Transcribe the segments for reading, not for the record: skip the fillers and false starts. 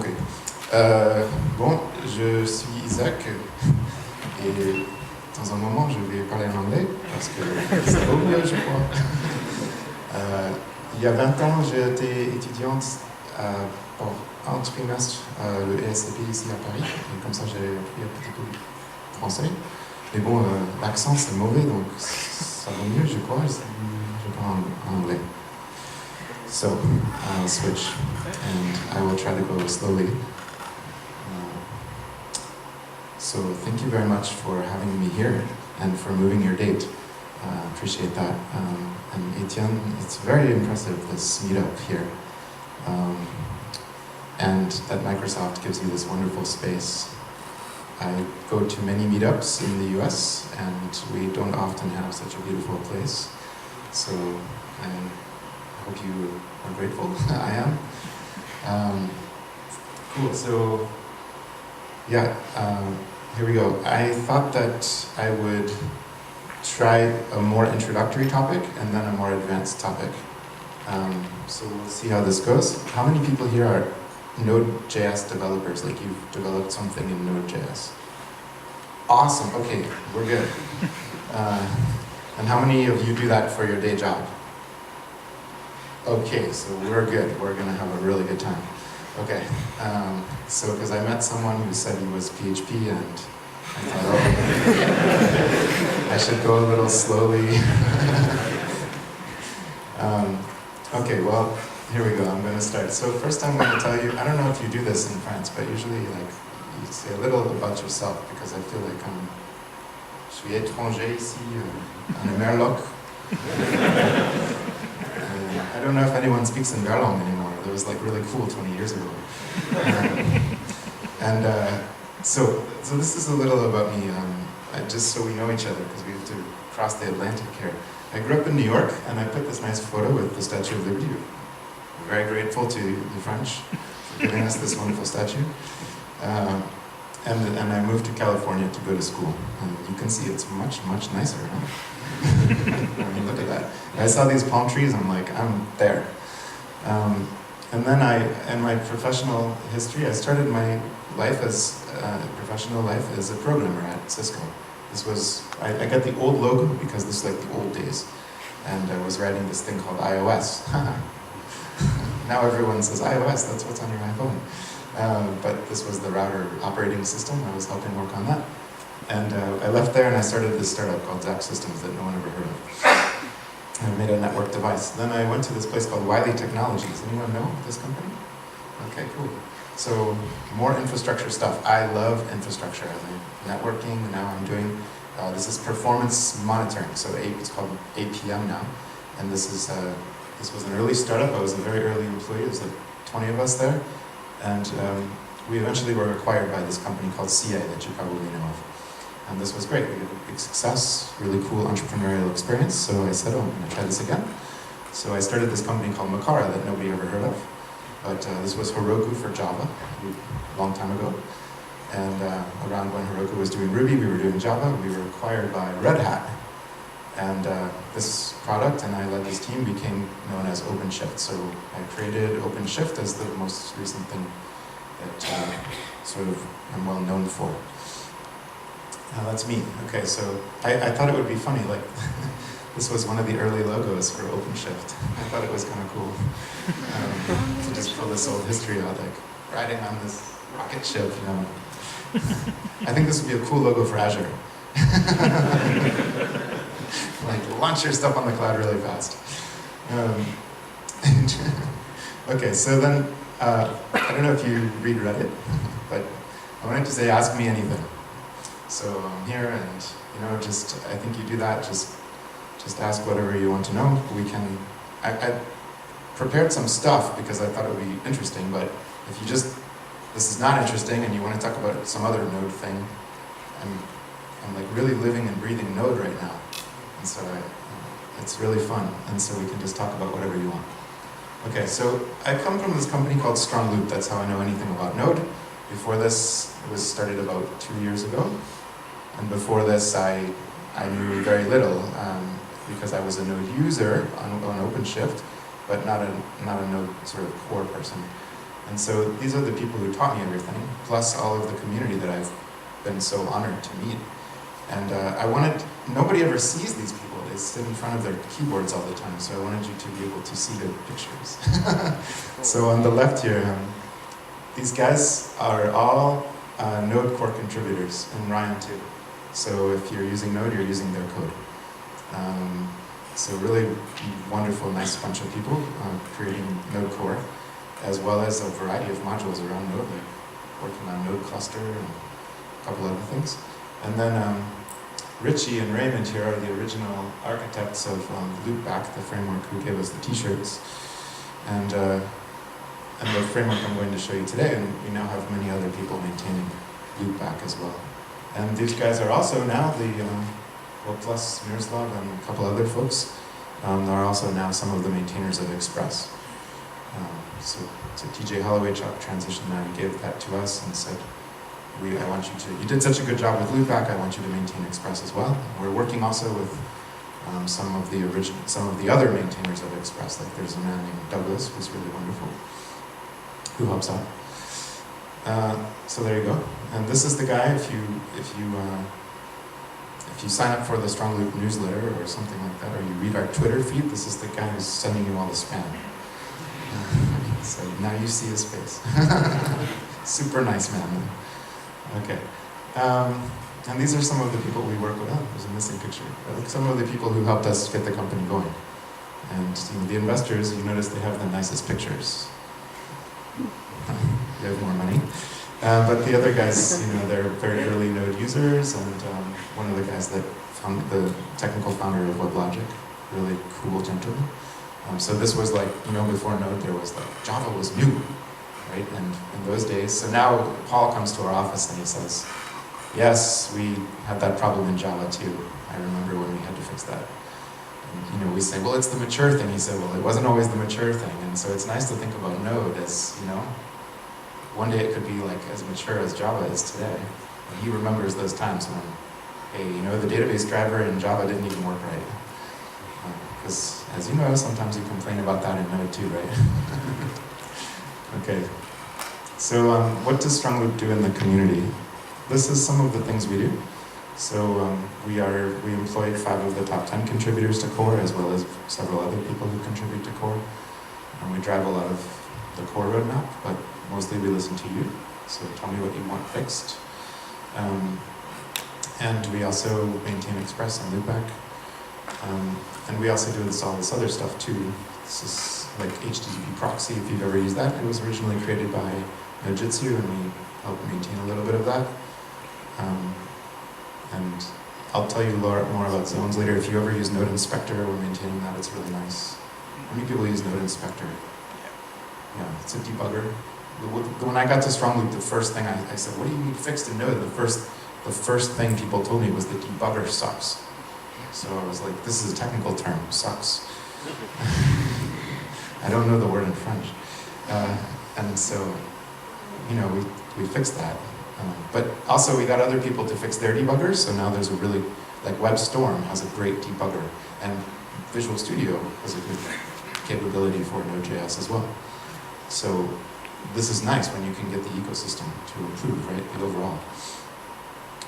Ok. Bon, je suis Isaac et dans un moment je vais parler en anglais parce que ça vaut mieux, je crois. Il y a 20 ans, j'ai été étudiante pour un trimestre le ESCP ici à Paris, et comme ça j'ai appris un petit peu de français. Mais bon, l'accent c'est mauvais, donc ça vaut mieux, je crois, je parle en anglais. So, I'll switch, and I will try to go slowly. So, thank you very much for having me here, and for moving your date. Appreciate that. And Etienne, it's very impressive, this meetup here. And that Microsoft gives you this wonderful space. I go to many meetups in the US, and we don't often have such a beautiful place. So, I hope you are grateful. I am. Cool, so yeah, here we go. I thought that I would try a more introductory topic and then a more advanced topic. So we'll see how this goes. How many people here are Node.js developers, like you've developed something in Node.js? Awesome, okay, we're good. And how many of you do that for your day job? Okay, so we're good. We're gonna have a really good time. Okay, so because I met someone who said he was PHP, and I thought, oh, I should go a little slowly. Okay, well, here we go. I'm gonna start. So first, I'm gonna tell you. I don't know if you do this in France, but usually, like, you say a little about yourself because I feel like je suis étranger ici, un Merloc. I don't know if anyone speaks in Verlan anymore. That was like really cool 20 years ago. So this is a little about me, just so we know each other, because we have to cross the Atlantic here. I grew up in New York, and I put this nice photo with the Statue of Liberty. I'm very grateful to the French for giving us this wonderful statue. And I moved to California to go to school. And you can see it's much, much nicer, huh? I mean, look at that. I saw these palm trees, I'm like, I'm there. And then in my professional history, I started my life professional life as a programmer at Cisco. This was, I got the old logo because this is like the old days. And I was writing this thing called iOS. Now everyone says iOS, that's what's on your iPhone. But this was the router operating system. I was helping work on that. And I left there and I started this startup called Zack Systems that no one ever heard of. And I made a network device. Then I went to this place called Wiley Technologies. Anyone know this company? Okay, cool. So more infrastructure stuff. I love infrastructure. Networking, now I'm doing, this is performance monitoring. So it's called APM now. And this was an early startup. I was a very early employee. There's like 20 of us there. And we eventually were acquired by this company called CA that you probably know of. And this was great. We had a big success, really cool entrepreneurial experience. So I said, oh, I'm going to try this again. So I started this company called Makara that nobody ever heard of. But this was Heroku for Java, a long time ago. And around when Heroku was doing Ruby, we were doing Java. We were acquired by Red Hat. And this product, and I led this team, became known as OpenShift. So I created OpenShift as the most recent thing that sort of I'm well known for. That's me. Okay, so I thought it would be funny, like, this was one of the early logos for OpenShift. I thought it was kind of cool to just pull this old history out, like, riding on this rocket ship, you know. I think this would be a cool logo for Azure. Like, launch your stuff on the cloud really fast. Okay, so then, I don't know if you read Reddit, but I wanted to say, ask me anything. So I'm here, and I think you do that. Just ask whatever you want to know. I prepared some stuff because I thought it would be interesting. But if this is not interesting, and you want to talk about some other Node thing, I'm like really living and breathing Node right now, and so it's really fun. And so we can just talk about whatever you want. Okay, so I come from this company called StrongLoop. That's how I know anything about Node. Before this, it was started about 2 years ago. And before this, I knew very little because I was a Node user on OpenShift, but not a Node sort of core person. And so these are the people who taught me everything, plus all of the community that I've been so honored to meet. And nobody ever sees these people. They sit in front of their keyboards all the time, so I wanted you to be able to see their pictures. So on the left here, these guys are all Node core contributors in Ryan too. So if you're using Node, you're using their code. So really wonderful, nice bunch of people creating Node core, as well as a variety of modules around Node, like working on Node cluster and a couple other things. And then Richie and Raymond here are the original architects of LoopBack, the framework who gave us the t-shirts. And the framework I'm going to show you today, and we now have many other people maintaining LoopBack as well. And these guys are also now plus Miroslav and a couple other folks are also now some of the maintainers of Express. So TJ Holloway transitioned that and gave that to us and said, you did such a good job with LoopBack, I want you to maintain Express as well. We're working also with some of the other maintainers of Express, like there's a man named Douglas who's really wonderful, who helps out. So there you go. And this is the guy, if you sign up for the StrongLoop newsletter or something like that, or you read our Twitter feed, this is the guy who's sending you all the spam. So now you see his face. Super nice man. Okay. And these are some of the people we work with. Oh, there's a missing picture. Some of the people who helped us get the company going. And the investors, you notice they have the nicest pictures. They have more money. But the other guys, they're very early Node users, and one of the guys that found the technical founder of WebLogic, really cool gentleman. So this was like, before Node there was like, Java was new, right? And in those days, so now Paul comes to our office and he says, yes, we had that problem in Java too. I remember when we had to fix that. And, we say, well, it's the mature thing. He said, well, it wasn't always the mature thing. And so it's nice to think about Node as, one day it could be like as mature as Java is today. And he remembers those times when, hey, the database driver in Java didn't even work right. Because, as you know, sometimes you complain about that in Node too, right? Okay. So what does StrongLoop do in the community? This is some of the things we do. So we employ 5 of the top 10 contributors to core, as well as several other people who contribute to core. And we drive a lot of the core roadmap, but mostly we listen to you. So tell me what you want fixed. And we also maintain Express and LoopBack. And we also do all this other stuff too. This is like HTTP proxy, if you've ever used that. It was originally created by Nojitsu, and we help maintain a little bit of that. And I'll tell you more about zones later. If you ever use Node Inspector, we're maintaining that. It's really nice. How many people use Node Inspector? Yeah, it's a debugger. When I got to StrongLoop, the first thing I said, what do you need fixed in Node? The first thing people told me was the debugger sucks. So I was like, this is a technical term, sucks. I don't know the word in French. And so, we fixed that. But also we got other people to fix their debuggers, so now there's a really, like WebStorm has a great debugger, and Visual Studio has a good capability for Node.js as well. So this is nice when you can get the ecosystem to improve, right, the overall.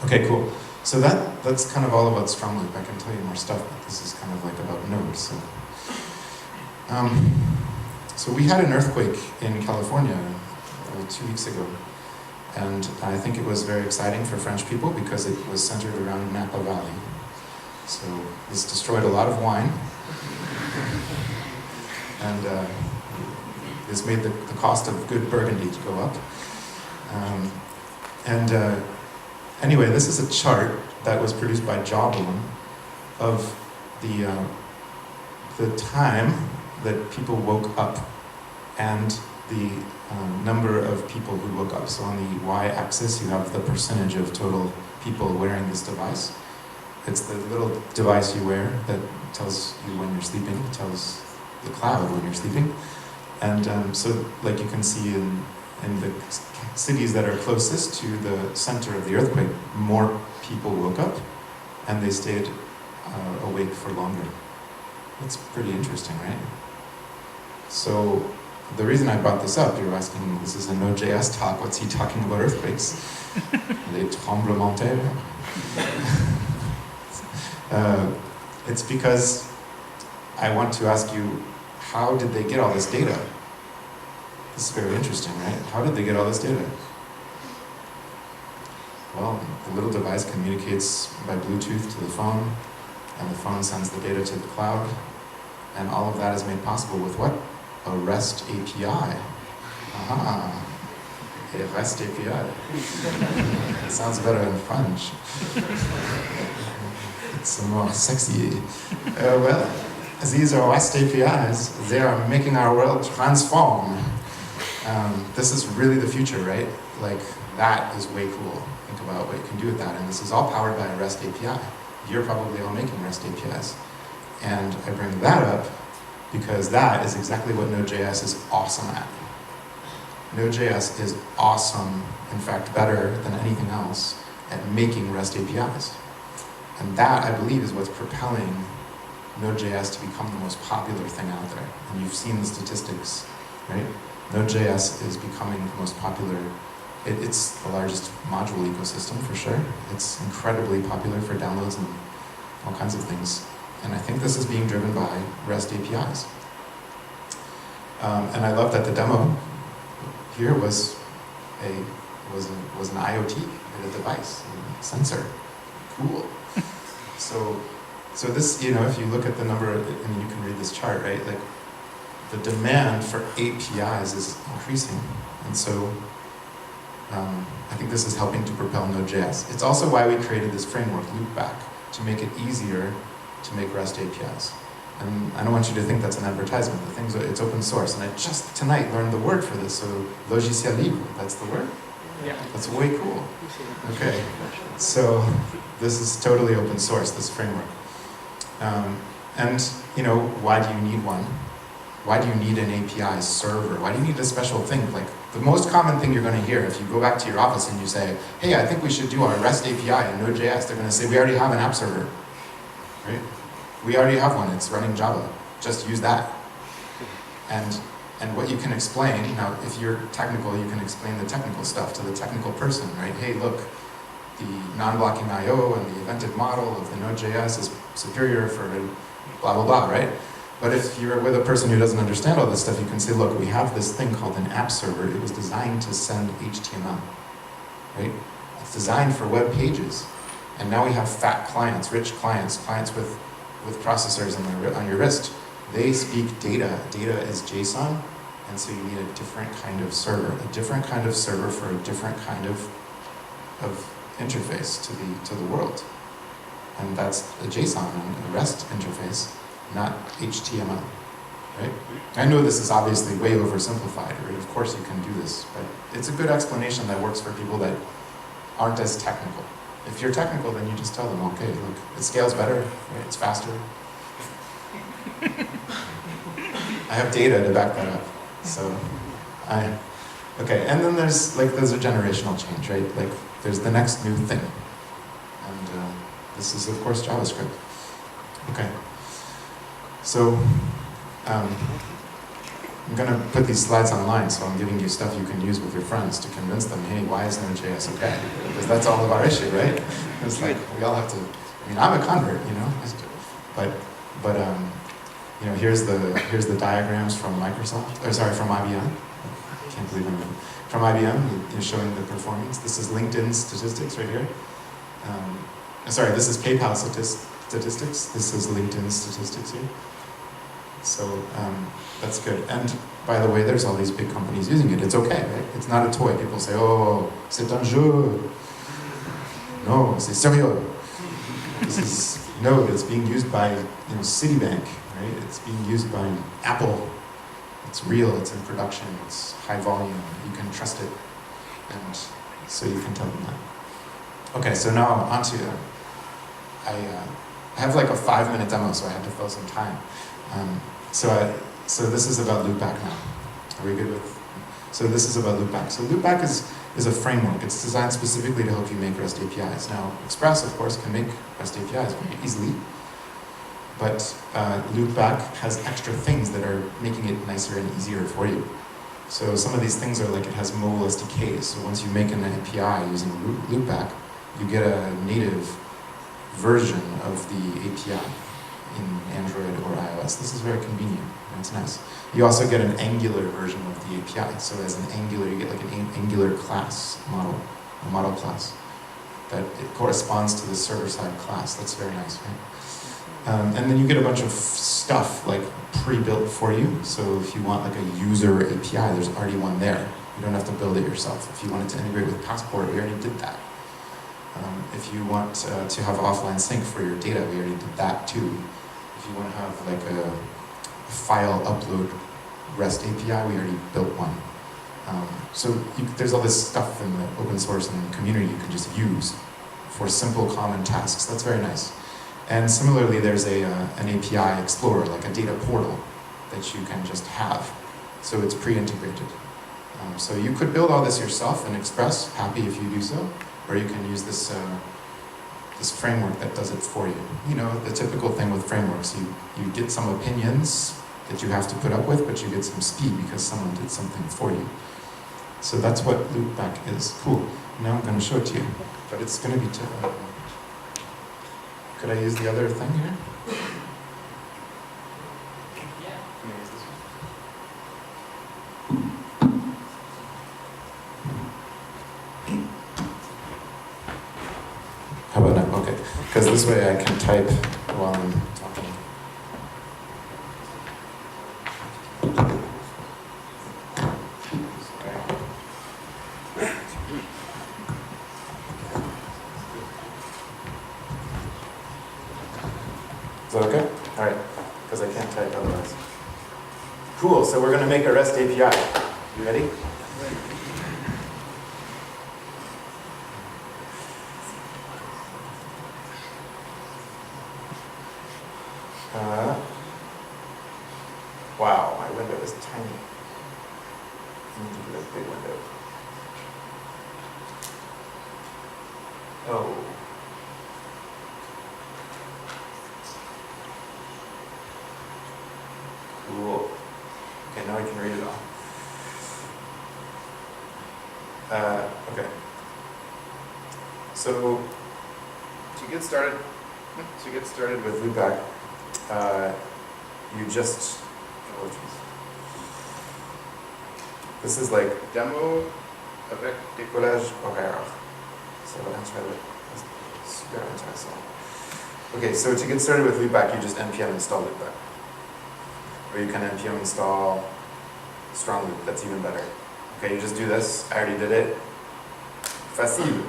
Okay, cool. So that's kind of all about StrongLoop. I can tell you more stuff, but this is kind of like about Node. So we had an earthquake in California 2 weeks ago. And I think it was very exciting for French people because it was centered around Napa Valley. So this destroyed a lot of wine. And this made the cost of good Burgundy to go up. Anyway, this is a chart that was produced by Jawbone of the time that people woke up and the number of people who woke up. So on the y-axis, you have the percentage of total people wearing this device. It's the little device you wear that tells you when you're sleeping, it tells the cloud when you're sleeping. And so, like you can see in the cities that are closest to the center of the earthquake, more people woke up and they stayed awake for longer. That's pretty interesting, right? So the reason I brought this up, you're asking, this is a Node.js talk, what's he talking about earthquakes? Les tremblements de terre. It's because I want to ask you, how did they get all this data? This is very interesting, right? How did they get all this data? Well, the little device communicates by Bluetooth to the phone, and the phone sends the data to the cloud, and all of that is made possible with what? A REST API. Aha, a REST API. It sounds better in French. It's more sexy. Well, these are REST APIs. They are making our world transform. This is really the future, right? Like, that is way cool. Think about what you can do with that. And this is all powered by a REST API. You're probably all making REST APIs. And I bring that up because that is exactly what Node.js is awesome at. Node.js is awesome, in fact better than anything else, at making REST APIs. And that, I believe, is what's propelling Node.js to become the most popular thing out there. And you've seen the statistics, right? Node.js is becoming the most popular. It's the largest module ecosystem for sure. It's incredibly popular for downloads and all kinds of things. And I think this is being driven by REST APIs. And I love that the demo here was an IoT, a device, a sensor. Cool. So this, if you look at the number, you can read this chart, right? Like, the demand for APIs is increasing, and so I think this is helping to propel Node.js. It's also why we created this framework, LoopBack, to make it easier to make REST APIs. And I don't want you to think that's an advertisement. It's open source, and I just tonight learned the word for this. So logiciel libre, that's the word? Yeah. That's way cool. Okay, so this is totally open source, this framework. And why do you need one? Why do you need an API server? Why do you need a special thing? Like, the most common thing you're going to hear if you go back to your office and you say, hey, I think we should do our REST API in Node.js, they're going to say, we already have an app server, right? We already have one, it's running Java. Just use that. And what you can explain, now if you're technical, you can explain the technical stuff to the technical person, right? Hey, look, the non-blocking I/O and the evented model of the Node.js is superior for blah, blah, blah, right? But if you're with a person who doesn't understand all this stuff, you can say, look, we have this thing called an app server. It was designed to send HTML, right? It's designed for web pages. And now we have fat clients, rich clients, clients with processors on your wrist. They speak data. Data is JSON, and so you need a different kind of server. A different kind of server for a different kind of interface to the world. And that's a JSON and a REST interface, not HTML, right? I know this is obviously way oversimplified, right? Of course you can do this, but it's a good explanation that works for people that aren't as technical. If you're technical, then you just tell them, okay, look, it scales better, right? It's faster. I have data to back that up, so okay, and then there's a generational change, right? Like, there's the next new thing, and this is, of course, JavaScript. Okay. So, I'm going to put these slides online, so I'm giving you stuff you can use with your friends to convince them, hey, why is Node.js okay? Because that's all of our issue, right? It's like, we all have to, I'm a convert, but here's the diagrams from Microsoft, from IBM. I can't believe I'm from IBM, you're showing the performance. This is LinkedIn statistics right here. This is PayPal statistics. This is LinkedIn statistics here. So that's good. And by the way, there's all these big companies using it. It's okay, right? It's not a toy. People say, oh, c'est un jeu. No, c'est sérieux. This is Node. It's being used by Citibank, right? It's being used by Apple. It's real. It's in production. It's high volume. You can trust it. And so you can tell them that. Okay, so now on to I have like a 5-minute demo, so I had to fill some time. So this is about LoopBack now. Are we good with? So this is about LoopBack. So LoopBack is a framework. It's designed specifically to help you make REST APIs. Now, Express, of course, can make REST APIs very easily, but LoopBack has extra things that are making it nicer and easier for you. So some of these things are like it has mobile SDKs. So once you make an API using LoopBack, you get a native version of the API in Android or iOS. This is very convenient, and it's nice. You also get an Angular version of the API. So as an Angular, you get like an Angular class model, a model class, that it corresponds to the server-side class. That's very nice, right? And then you get a bunch of stuff like pre-built for you. So if you want like a user API, there's already one there. You don't have to build it yourself. If you wanted to integrate with Passport, we already did that. If you want to have offline sync for your data, we already did that too. If you want to have like a file upload REST API, we already built one. There's all this stuff in the open source and the community you can just use for simple common tasks. That's very nice. And similarly, there's an API explorer, like a data portal, that you can just have. So it's pre-integrated. So you could build all this yourself in Express, happy if you do so, or you can use this framework that does it for you. You know, the typical thing with frameworks, you get some opinions that you have to put up with, but you get some speed because someone did something for you. So that's what LoopBack is. Cool. Now I'm going to show it to you, but it's going to be could I use the other thing here? Yeah. Can I use this one? How about now? Okay. Because this way I can type while I'm talking. Is that okay? All right, because I can't type otherwise. Cool, so we're going to make a REST API. You ready? Wow, my window is tiny. I need to get a big window. Oh. Cool. Okay, now I can read it all. Okay. So to get started with LoopBack, you just this is like demo avec décollage horaire. So that's super intéressant. Okay, so to get started with LoopBack, you just npm install LoopBack. Or you can npm install StrongLoop, that's even better. Okay, you just do this. I already did it. Facile.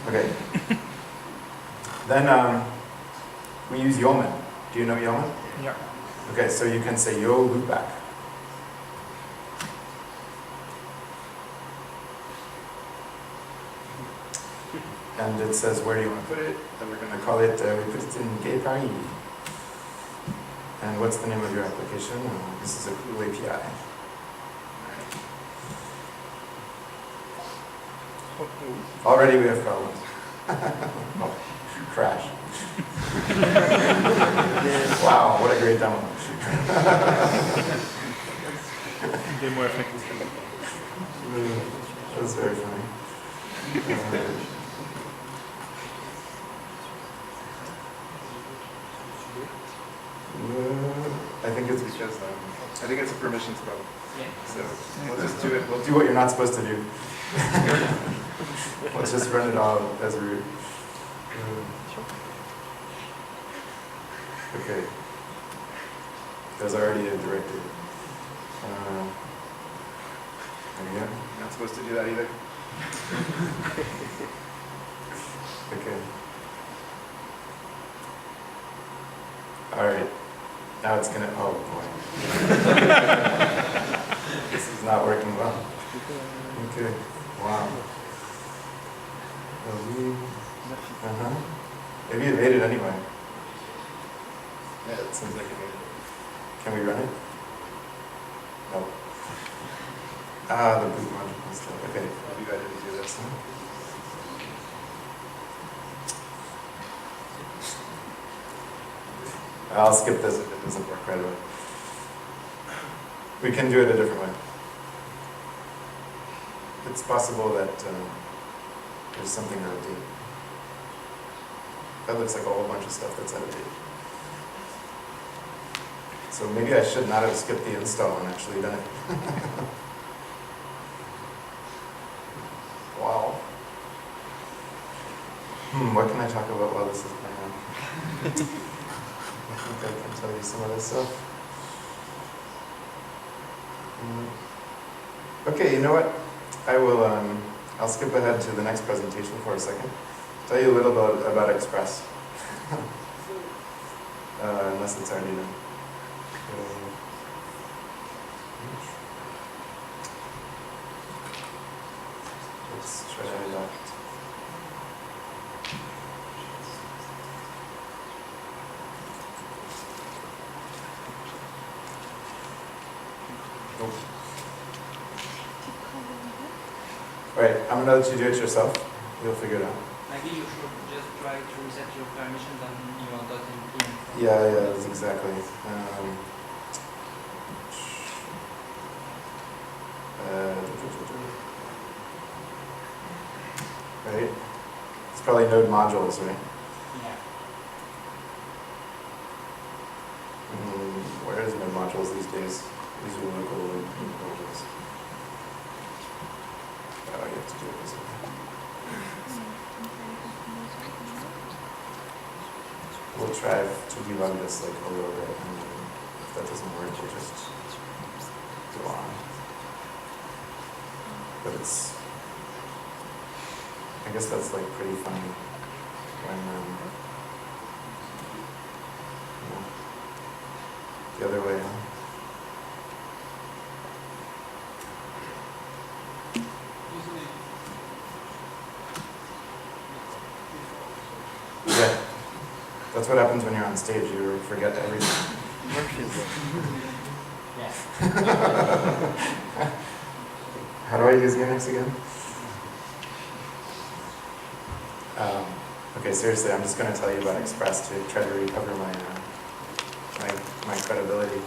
Okay. Then we use Yeoman. Do you know Yeoman? Yeah. Okay, so you can say yo LoopBack. And it says where do you want to put it, and we're going to call it, we put it in Gay Paris. And what's the name of your application? This is a cool API. Already we have problems. Oh, crash. Wow, what a great demo. Demo effect. That's very funny. I think it's because I think it's a permissions problem. Yeah. So we'll just do it. We'll do what you're not supposed to do. Let's just run it all as root. Okay. There's already a directory. There we go. Not supposed to do that either. Okay. All right. Now it's gonna. Oh boy. This is not working well. Okay. Wow. Maybe it made it anyway. Yeah, it seems like it made it. Can we run it? No. Ah, the boot module stuff. Okay, I'll be ready to do this. I'll skip this if it doesn't work right away. We can do it a different way. It's possible that there's something out of date. That looks like a whole bunch of stuff that's out of date. So maybe I should not have skipped the install and actually done it. Wow. What can I talk about while this is playing out? I think I can tell you some of this stuff. Okay, you know what? I'll skip ahead to the next presentation for a second. Tell you a little about Express. Unless it's already done. Let's try that. Nope. Alright, I'm gonna let you do it yourself. You'll figure it out. Maybe you should just try to reset your permissions and you are not in. Yeah, that's exactly. Right? It's probably node modules, right? Yeah. Where is node modules these days? These are local node modules. Oh, I have to do it this way. We'll try to debug this like a little bit, and then if that doesn't work, you just go on. But I guess that's like pretty funny when the other way, huh? Yeah, that's what happens when you're on stage. You forget everything. How do I use Unix again? Okay, seriously, I'm just going to tell you about Express to try to recover my credibility.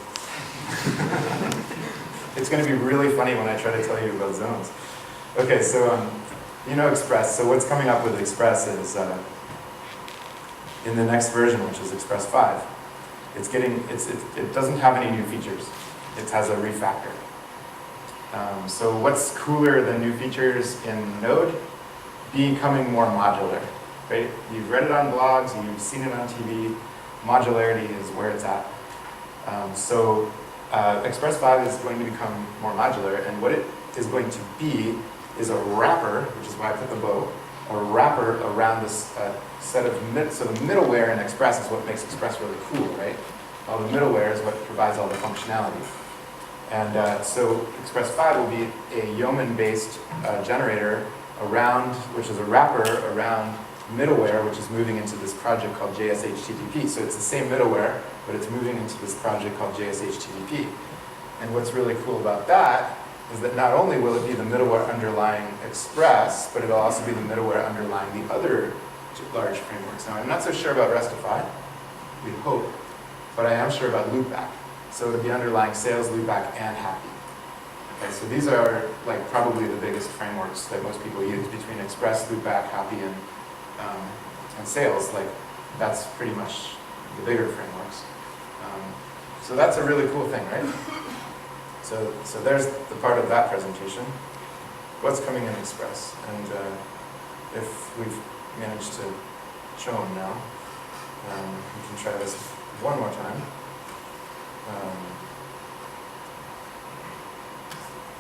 It's going to be really funny when I try to tell you about zones. Okay, so you know Express. So what's coming up with Express is in the next version, which is Express 5. It doesn't have any new features. It has a refactor. So what's cooler than new features in Node? Becoming more modular, right? You've read it on blogs, you've seen it on TV. Modularity is where it's at. So Express 5 is going to become more modular, and what it is going to be is a wrapper, which is why I put the bow, a wrapper around this set of so the middleware in Express is what makes Express really cool, right? All the middleware is what provides all the functionality. And so Express 5 will be a Yeoman-based generator around, which is a wrapper around middleware, which is moving into this project called JS-HTTP. So it's the same middleware, but it's moving into this project called JS-HTTP. And what's really cool about that is that not only will it be the middleware underlying Express, but it'll also be the middleware underlying the other large frameworks. Now, I'm not so sure about Restify, we hope, but I am sure about LoopBack. So it'll be underlying Sales, LoopBack, and Happy. Okay, so these are like probably the biggest frameworks that most people use between Express, LoopBack, Happy, and Sales. Like that's pretty much the bigger frameworks. So that's a really cool thing, right? So there's the part of that presentation. What's coming in Express? And if we've managed to show them now, we can try this one more time.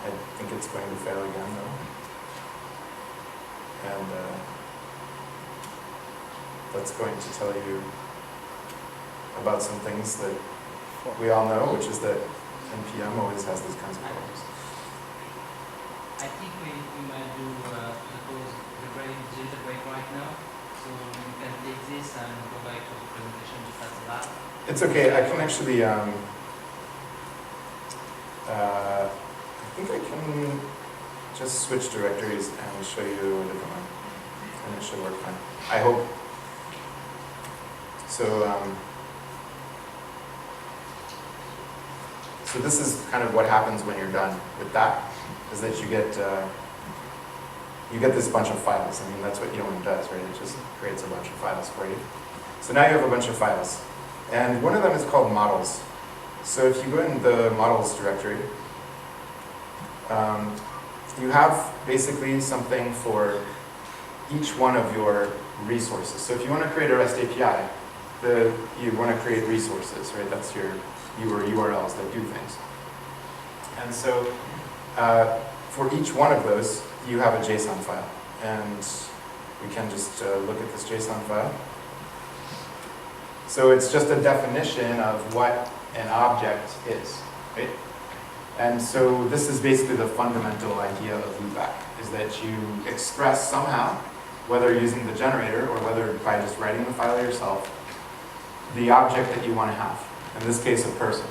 I think it's going to fail again, though. And that's going to tell you about some things that we all know, which is that NPM always has these kinds of problems. I think we might do suppose the break right now, so you can take this and go back to the presentation just as a last. It's okay. I can actually. I think I can just switch directories and show you a different one, and it should work fine. I hope. So this is kind of what happens when you're done with that, is that you get this bunch of files. I mean, that's what Yeoman does, right? It just creates a bunch of files for you. So now you have a bunch of files. And one of them is called models. So if you go in the models directory, you have basically something for each one of your resources. So if you want to create a REST API, you want to create resources, right? That's your URLs that do things. And so for each one of those, you have a JSON file. And we can just look at this JSON file. So it's just a definition of what an object is, right? And so this is basically the fundamental idea of LoopBack, is that you express somehow, whether using the generator or whether by just writing the file yourself, the object that you want to have. In this case, a person.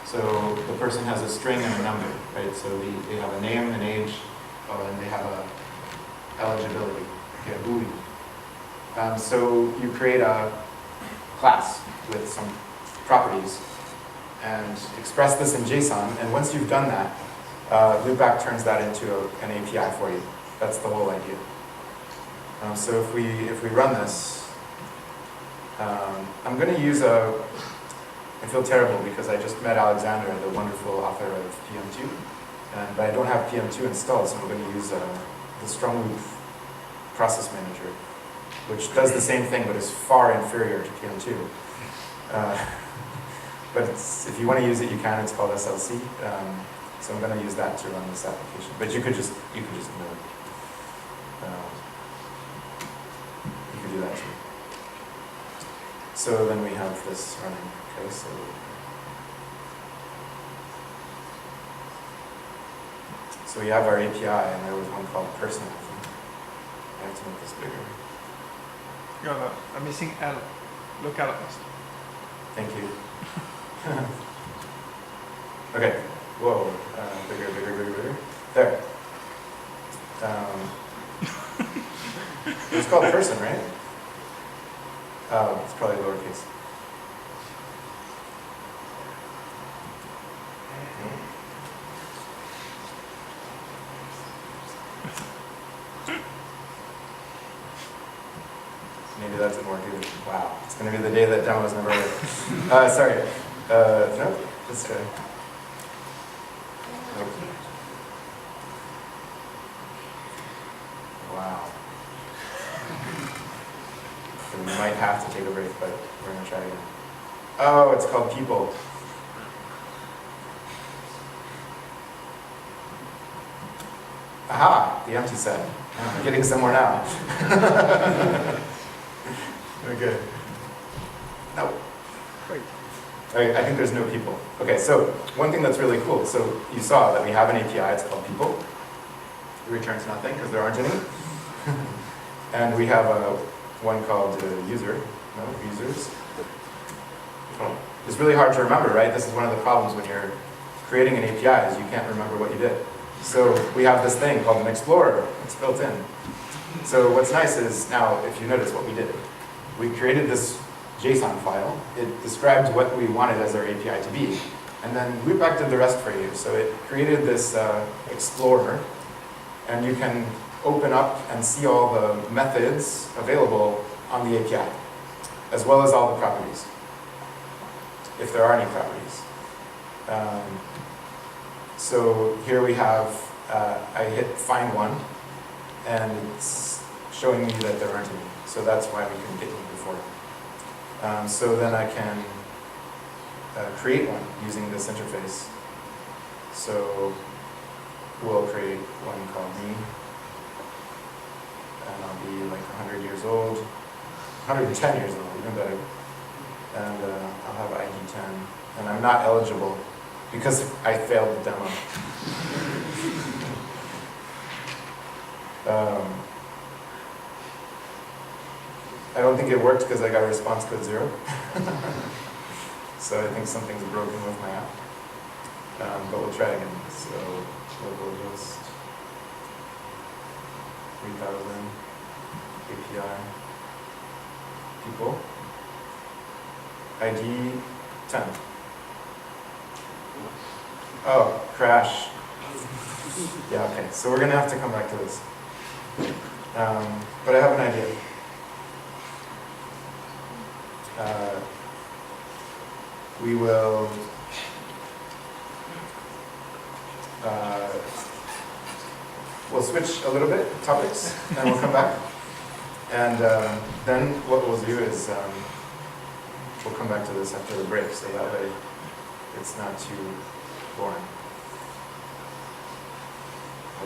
So the person has a string and a number, right? So they have a name, an age, and they have a eligibility, okay, a Boolean. So you create a class with some properties and express this in JSON, and once you've done that, LoopBack turns that into an API for you. That's the whole idea. So if we run this, I'm going to use I feel terrible because I just met Alexander, the wonderful author of PM2, but I don't have PM2 installed, so I'm going to use the StrongLoop process manager, which does the same thing but is far inferior to PM2. But if you want to use it, you can. It's called SLC. So I'm going to use that to run this application. But you could just you could do that too. So then we have this running. Okay, so we have our API, and there was one called person. I think I have to make this bigger. You're I'm missing L. Localhost. Thank you. Okay. Whoa. Bigger. There. It's called person, right? Oh, it's probably lowercase. Maybe that didn't work either. Wow. It's going to be the day that demos never work. Sorry. Nope. Let's try. Nope. Wow. So we might have to take a break, but we're going to try again. Oh, it's called people. Aha, the empty set. I'm getting somewhere now. Okay. No. Wait. Okay, I think there's no people. Okay, so one thing that's really cool. So you saw that we have an API, it's called people. It returns nothing because there aren't any. And we have one called user. No, users. It's really hard to remember, right? This is one of the problems when you're creating an API is you can't remember what you did. So we have this thing called an explorer. It's built in. So what's nice is now, if you notice what we did, we created this JSON file. It described what we wanted as our API to be. And then LoopBack did the rest for you. So it created this explorer. And you can open up and see all the methods available on the API, as well as all the properties, if there are any properties. So here we have, I hit find one, and it's showing me that there aren't any. So that's why we couldn't get one before. So then I can create one using this interface. So we'll create one called me, and I'll be like 100 years old, 110 years old, even better. And I'll have ID 10, and I'm not eligible because I failed the demo. I don't think it worked because I got response code 0. So I think something's broken with my app. But we'll try again. So localhost 3000 API people ID 10. Oh, crash. Yeah, okay, so we're gonna have to come back to this. But I have an idea. We will we'll switch a little bit topics, and we'll come back. And then what we'll do is we'll come back to this after the break, so that way it's not too boring.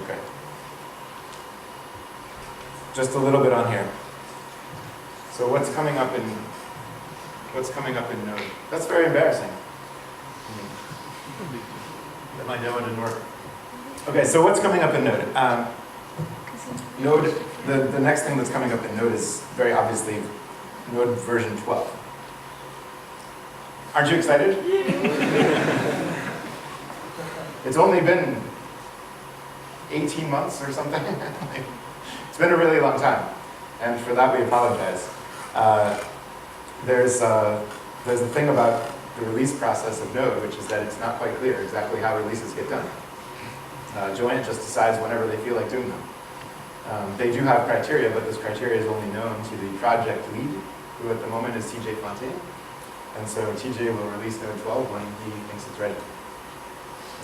Okay. Just a little bit on here. So what's coming up in Node? That's very embarrassing. That my demo didn't work. Okay, so what's coming up in Node? Node, the next thing that's coming up in Node is very obviously Node version 12. Aren't you excited? It's only been 18 months or something. It's been a really long time, and for that we apologize. There's a thing about the release process of Node, which is that it's not quite clear exactly how releases get done. Joanne just decides whenever they feel like doing them. They do have criteria, but this criteria is only known to the project lead, who at the moment is TJ Fontaine. And so TJ will release Node 12 when he thinks it's ready.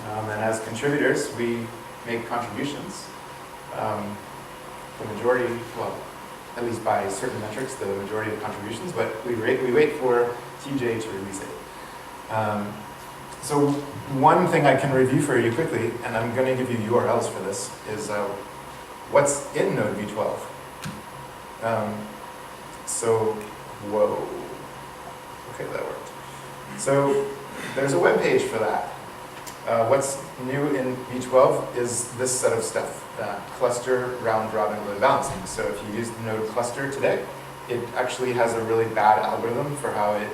And as contributors, we make contributions. The majority, well, at least by certain metrics, the majority of contributions, but we wait for TJ to release it. So one thing I can review for you quickly, and I'm going to give you URLs for this, is what's in Node v12. Whoa. Okay, that worked. So there's a web page for that. What's new in v12 is this set of stuff, cluster round-robin load balancing. So if you use the Node cluster today, it actually has a really bad algorithm for how it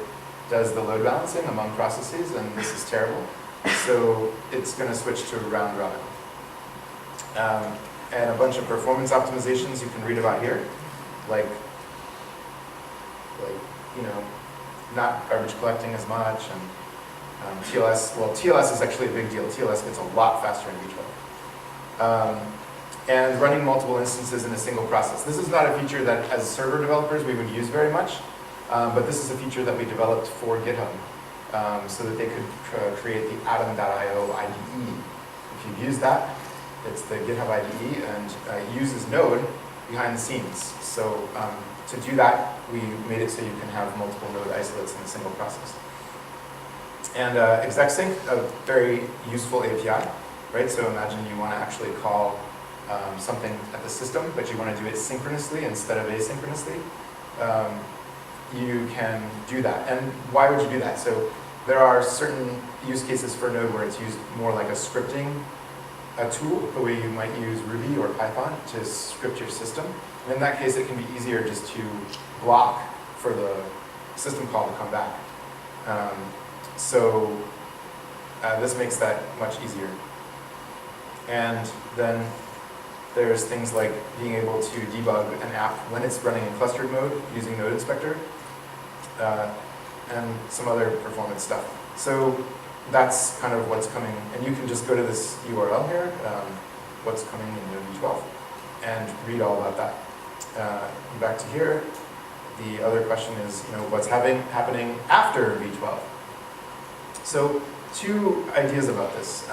does the load balancing among processes, and this is terrible. So it's going to switch to round-robin. And a bunch of performance optimizations you can read about here, like not garbage collecting as much, and TLS, well, TLS is actually a big deal. TLS gets a lot faster in v12. And running multiple instances in a single process. This is not a feature that, as server developers, we would use very much, but this is a feature that we developed for GitHub, so that they could create the atom.io IDE. If you've used that, it's the GitHub IDE, and it uses Node behind the scenes. So to do that, we made it so you can have multiple node isolates in a single process. And exec-sync, a very useful API, right? So imagine you want to actually call something at the system, but you want to do it synchronously instead of asynchronously. You can do that. And why would you do that? So there are certain use cases for Node where it's used more like a scripting tool, the way you might use Ruby or Python to script your system. And in that case, it can be easier just to block for the system call to come back. This makes that much easier. And then there's things like being able to debug an app when it's running in clustered mode using Node Inspector, and some other performance stuff. So that's kind of what's coming, and you can just go to this URL here, what's coming in Node v12, and read all about that. Back to here, the other question is, what's happening after v12? So two ideas about this.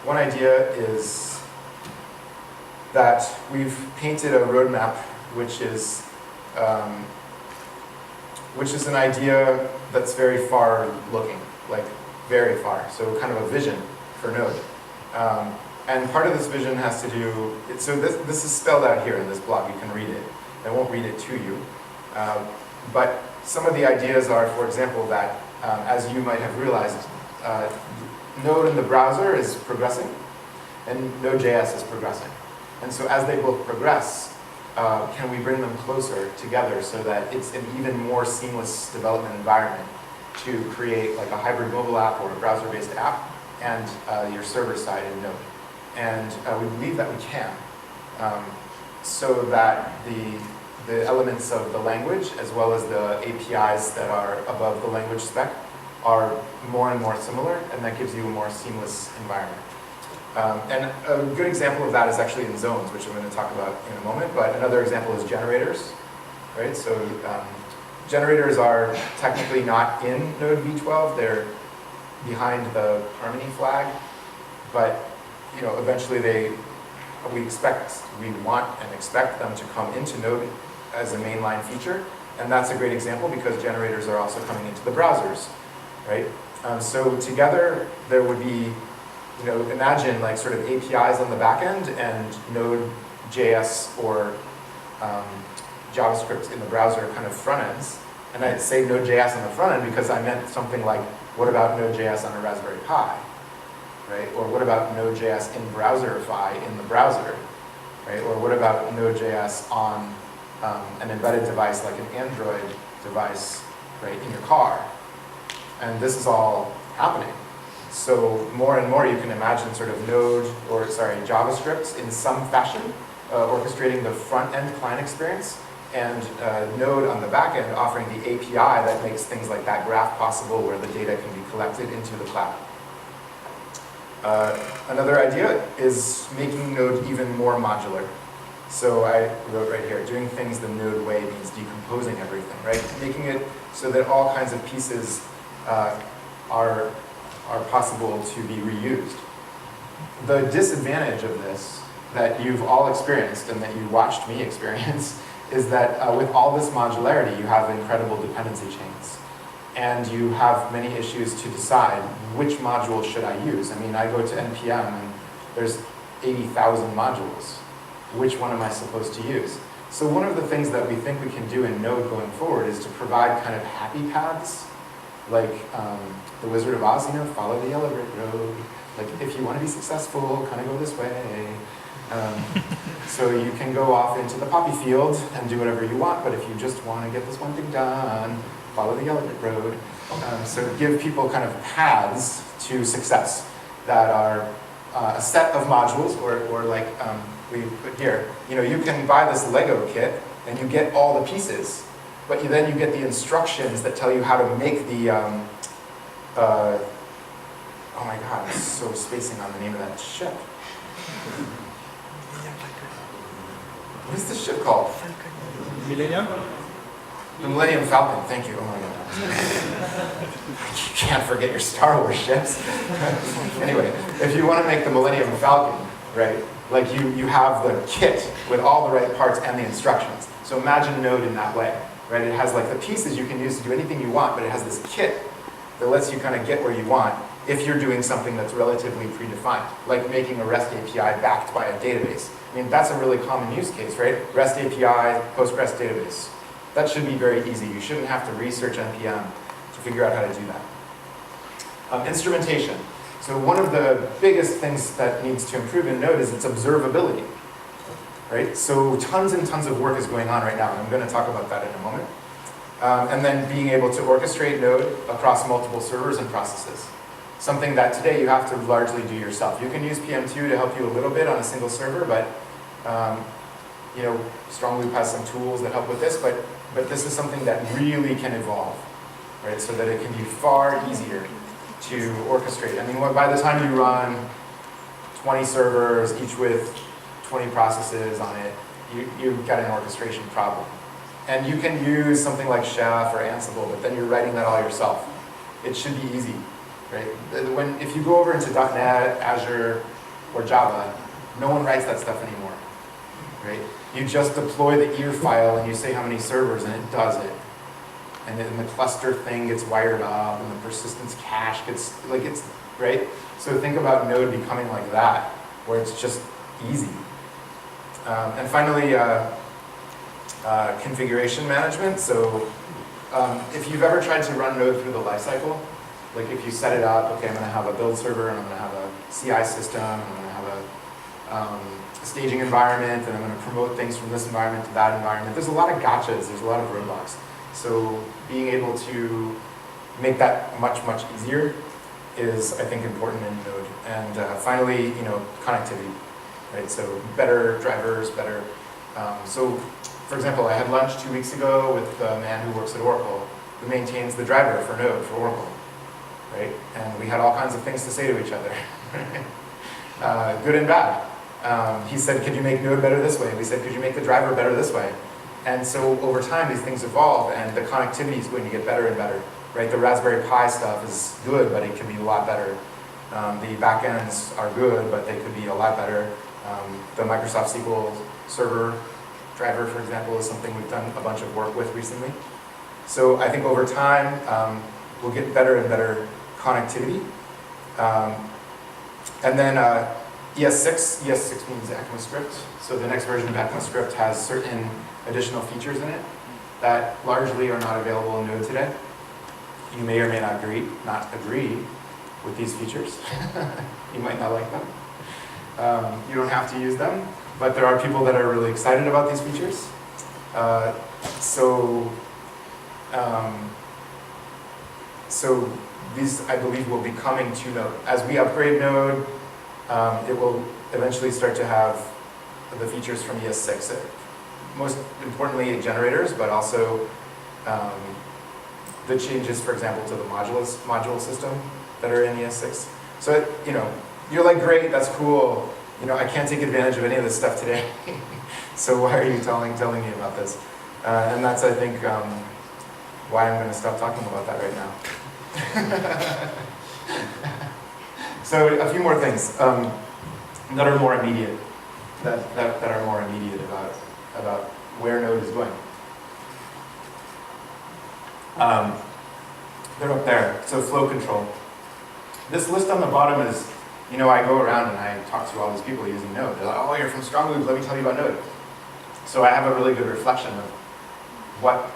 One idea is that we've painted a roadmap, which is an idea that's very far looking, like very far. So kind of a vision for Node. And part of this vision has to do, so this is spelled out here in this blog, you can read it. I won't read it to you. But some of the ideas are, for example, that as you might have realized, Node in the browser is progressing, and Node.js is progressing. And so as they both progress, can we bring them closer together so that it's an even more seamless development environment to create like a hybrid mobile app or a browser-based app and your server side in Node. And we believe that we can, so that the elements of the language as well as the APIs that are above the language spec are more and more similar, and that gives you a more seamless environment. And a good example of that is actually in zones, which I'm going to talk about in a moment, but another example is generators, right? So generators are technically not in Node v12, they're behind the Harmony flag, but eventually we want and expect them to come into Node as a mainline feature, and that's a great example because generators are also coming into the browsers, right? So together there would be, imagine like sort of APIs on the back end and Node.js or JavaScript in the browser kind of front ends. And I'd say Node.js on the front end because I meant something like, what about Node.js on a Raspberry Pi, right? Or what about Node.js in Browserify in the browser, right? Or what about Node.js on an embedded device like an Android device, right, in your car? And this is all happening. So more and more you can imagine sort of JavaScript in some fashion, orchestrating the front-end client experience, and Node on the back end offering the API that makes things like that graph possible where the data can be collected into the cloud. Another idea is making Node even more modular. So I wrote right here, doing things the Node way means decomposing everything, right? Making it so that all kinds of pieces are possible to be reused. The disadvantage of this that you've all experienced and that you watched me experience is that with all this modularity, you have incredible dependency chains. And you have many issues to decide which module should I use. I mean, I go to NPM and there's 80,000 modules. Which one am I supposed to use? So one of the things that we think we can do in Node going forward is to provide kind of happy paths, like the Wizard of Oz, follow the yellow brick road. Like if you want to be successful, kind of go this way. So you can go off into the poppy field and do whatever you want, but if you just want to get this one thing done, follow the yellow brick road. So give people kind of paths to success that are a set of modules, or like we put here. You can buy this Lego kit and you get all the pieces, but then you get the instructions that tell you how to make the, oh my god, I'm so spacing on the name of that ship. What is this ship called? Millennium? The Millennium Falcon, thank you. Oh my god. You can't forget your Star Wars ships. Anyway, if you want to make the Millennium Falcon, right, like you have the kit with all the right parts and the instructions. So imagine Node in that way, right? It has like the pieces you can use to do anything you want, but it has this kit that lets you kind of get where you want if you're doing something that's relatively predefined, like making a REST API backed by a database. I mean, that's a really common use case, right? REST API, Postgres database. That should be very easy. You shouldn't have to research NPM to figure out how to do that. Instrumentation. So one of the biggest things that needs to improve in Node is its observability, right? So tons and tons of work is going on right now, and I'm going to talk about that in a moment. And then being able to orchestrate Node across multiple servers and processes. Something that today you have to largely do yourself. You can use PM2 to help you a little bit on a single server, but StrongLoop has some tools that help with this, but this is something that really can evolve, right? So that it can be far easier to orchestrate. I mean, by the time you run 20 servers, each with 20 processes on it, you've got an orchestration problem. And you can use something like Chef or Ansible, but then you're writing that all yourself. It should be easy, right? If you go over into .NET, Azure, or Java, no one writes that stuff anymore, right? You just deploy the ear file and you say how many servers and it does it. And then the cluster thing gets wired up and the persistence cache gets, right? So think about Node becoming like that, where it's just easy. And finally, configuration management. So if you've ever tried to run Node through the lifecycle, like if you set it up, okay, I'm going to have a build server, and I'm going to have a CI system, and I'm going to have a staging environment, and I'm going to promote things from this environment to that environment. There's a lot of gotchas, there's a lot of roadblocks. So being able to make that much, much easier is, I think, important in Node. And finally, connectivity, right? So better drivers, better. So, for example, I had lunch 2 weeks ago with the man who works at Oracle, who maintains the driver for Node for Oracle. right? And we had all kinds of things to say to each other, good and bad. He said, could you make Node better this way? We said, could you make the driver better this way? And so over time, these things evolve, and the connectivity is going to get better and better, right? The Raspberry Pi stuff is good, but it can be a lot better. The backends are good, but they could be a lot better. The Microsoft SQL Server driver, for example, is something we've done a bunch of work with recently. So I think over time, we'll get better and better connectivity. And then ES6 means ECMAScript. So the next version of ECMAScript has certain additional features in it that largely are not available in Node today. You may or may not agree with these features. You might not like them. You don't have to use them, but there are people that are really excited about these features. So these, I believe, will be coming to Node. As we upgrade Node, it will eventually start to have the features from ES6. Most importantly, generators, but also the changes, for example, to the module system that are in ES6. So, you're like, great, that's cool. I can't take advantage of any of this stuff today. So why are you telling me about this? And that's, I think, why I'm going to stop talking about that right now. So a few more things that are more immediate, that are more immediate about where Node is going. They're up there. So flow control. This list on the bottom is, I go around and I talk to all these people using Node. They're like, oh, you're from StrongLoop, let me tell you about Node. So I have a really good reflection of what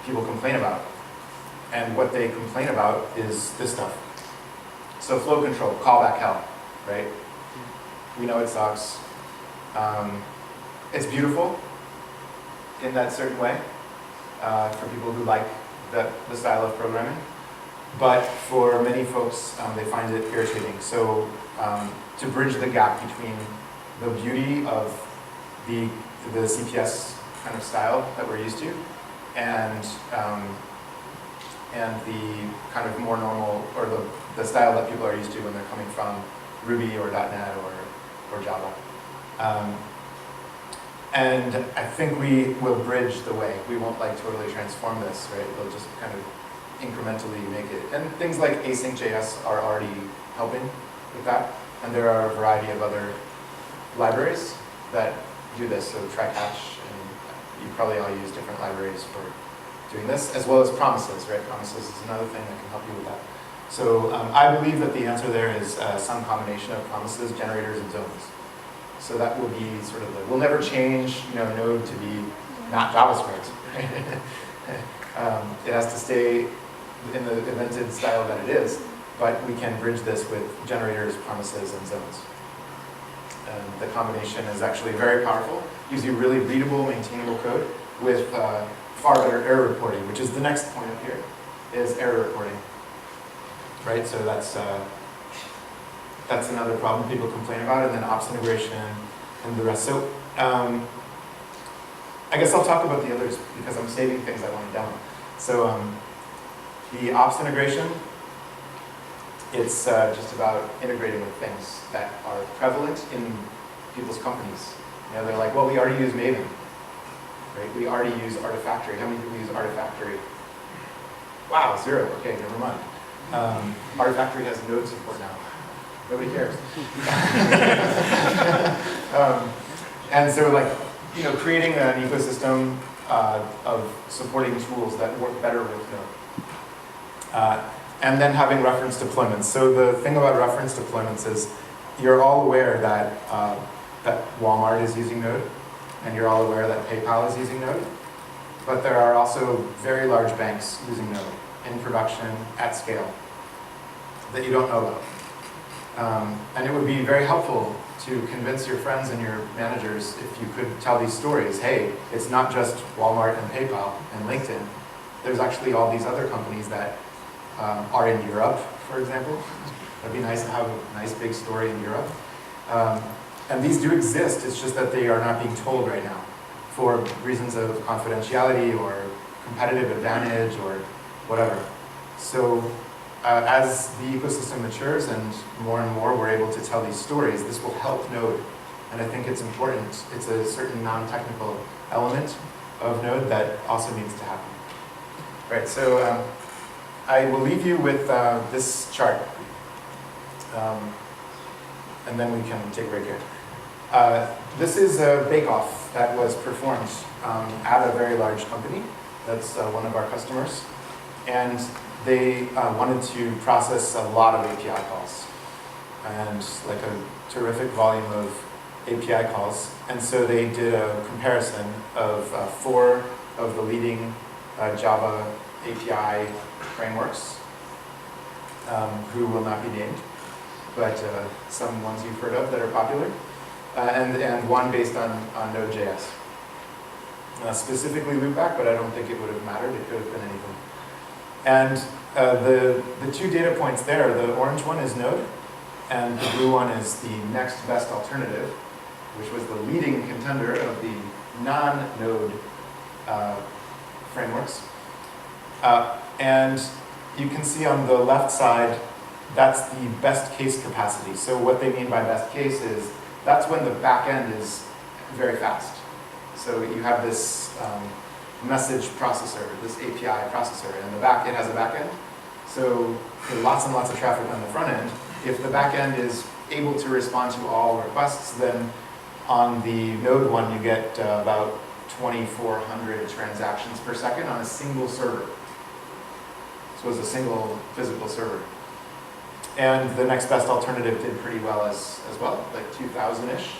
people complain about. And what they complain about is this stuff. So flow control, callback hell, right? We know it sucks. It's beautiful in that certain way for people who like the style of programming. But for many folks, they find it irritating. So to bridge the gap between the beauty of the CPS kind of style that we're used to and the kind of more normal, or the style that people are used to when they're coming from Ruby or .NET or Java. And I think we will bridge the way. We won't totally transform this, right? We'll just kind of incrementally make it. And things like async.js are already helping with that. And there are a variety of other libraries that do this. So try-catch, and you probably all use different libraries for doing this, as well as promises, right? Promises is another thing that can help you with that. So I believe that the answer there is some combination of promises, generators, and zones. So that will be sort of we'll never change, Node to be not JavaScript. It has to stay in the invented style that it is, but we can bridge this with generators, promises, and zones. And the combination is actually very powerful. Gives you really readable, maintainable code with far better error reporting, which is the next point up here, is error reporting. Right, so that's another problem people complain about, and then ops integration and the rest. So I guess I'll talk about the others because I'm saving things I want to demo. So the ops integration, it's just about integrating with things that are prevalent in people's companies. They're like, well, we already use Maven, right? We already use Artifactory. How many people use Artifactory? Wow, 0. Okay, never mind. Artifactory has Node support now. Nobody cares. And so creating an ecosystem of supporting tools that work better with Node. And then having reference deployments. So the thing about reference deployments is you're all aware that that Walmart is using Node, and you're all aware that PayPal is using Node. But there are also very large banks using Node in production at scale that you don't know about. And it would be very helpful to convince your friends and your managers if you could tell these stories. Hey, it's not just Walmart and PayPal and LinkedIn. There's actually all these other companies that are in Europe, for example. It'd be nice to have a nice big story in Europe. And these do exist, it's just that they are not being told right now for reasons of confidentiality or competitive advantage or whatever. So as the ecosystem matures and more we're able to tell these stories, this will help Node. And I think it's important. It's a certain non-technical element of Node that also needs to happen. Right, so I will leave you with this chart. And then we can take a break here. This is a bake-off that was performed at a very large company. That's one of our customers. And they wanted to process a lot of API calls and like a terrific volume of API calls. And so they did a comparison of 4 of the leading Java API frameworks, who will not be named, but some ones you've heard of that are popular, and one based on Node.js. Specifically LoopBack, but I don't think it would have mattered. It could have been anything. And the 2 data points there, the orange one is Node, and the blue one is the next best alternative, which was the leading contender of the non-Node frameworks. And you can see on the left side, that's the best case capacity. So what they mean by best case is that's when the back end is very fast. So you have this message processor, this API processor, and it has a back end. So lots and lots of traffic on the front end. If the back end is able to respond to all requests, then on the Node one you get about 2,400 transactions per second on a single server. So it's a single physical server. And the next best alternative did pretty well as well, like 2,000-ish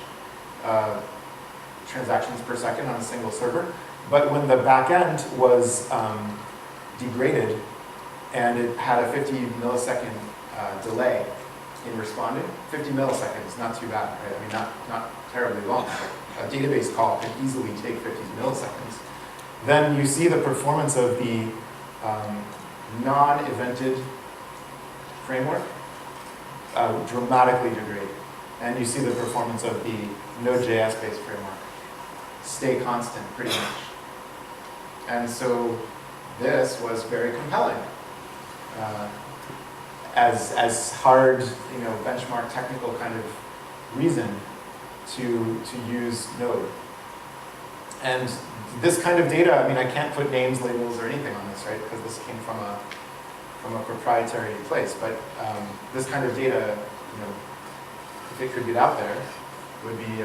transactions per second on a single server. But when the back end was degraded and it had a 50 millisecond delay in responding, 50 milliseconds, not too bad, right? I mean, not terribly long. A database call could easily take 50 milliseconds. Then you see the performance of the non-evented framework dramatically degrade. And you see the performance of the Node.js-based framework stay constant pretty much. And so this was very compelling. As hard, benchmark technical kind of reason to use Node. And this kind of data, I mean, I can't put names, labels, or anything on this, right? Because this came from a proprietary place. But this kind of data, if it could get out there, would be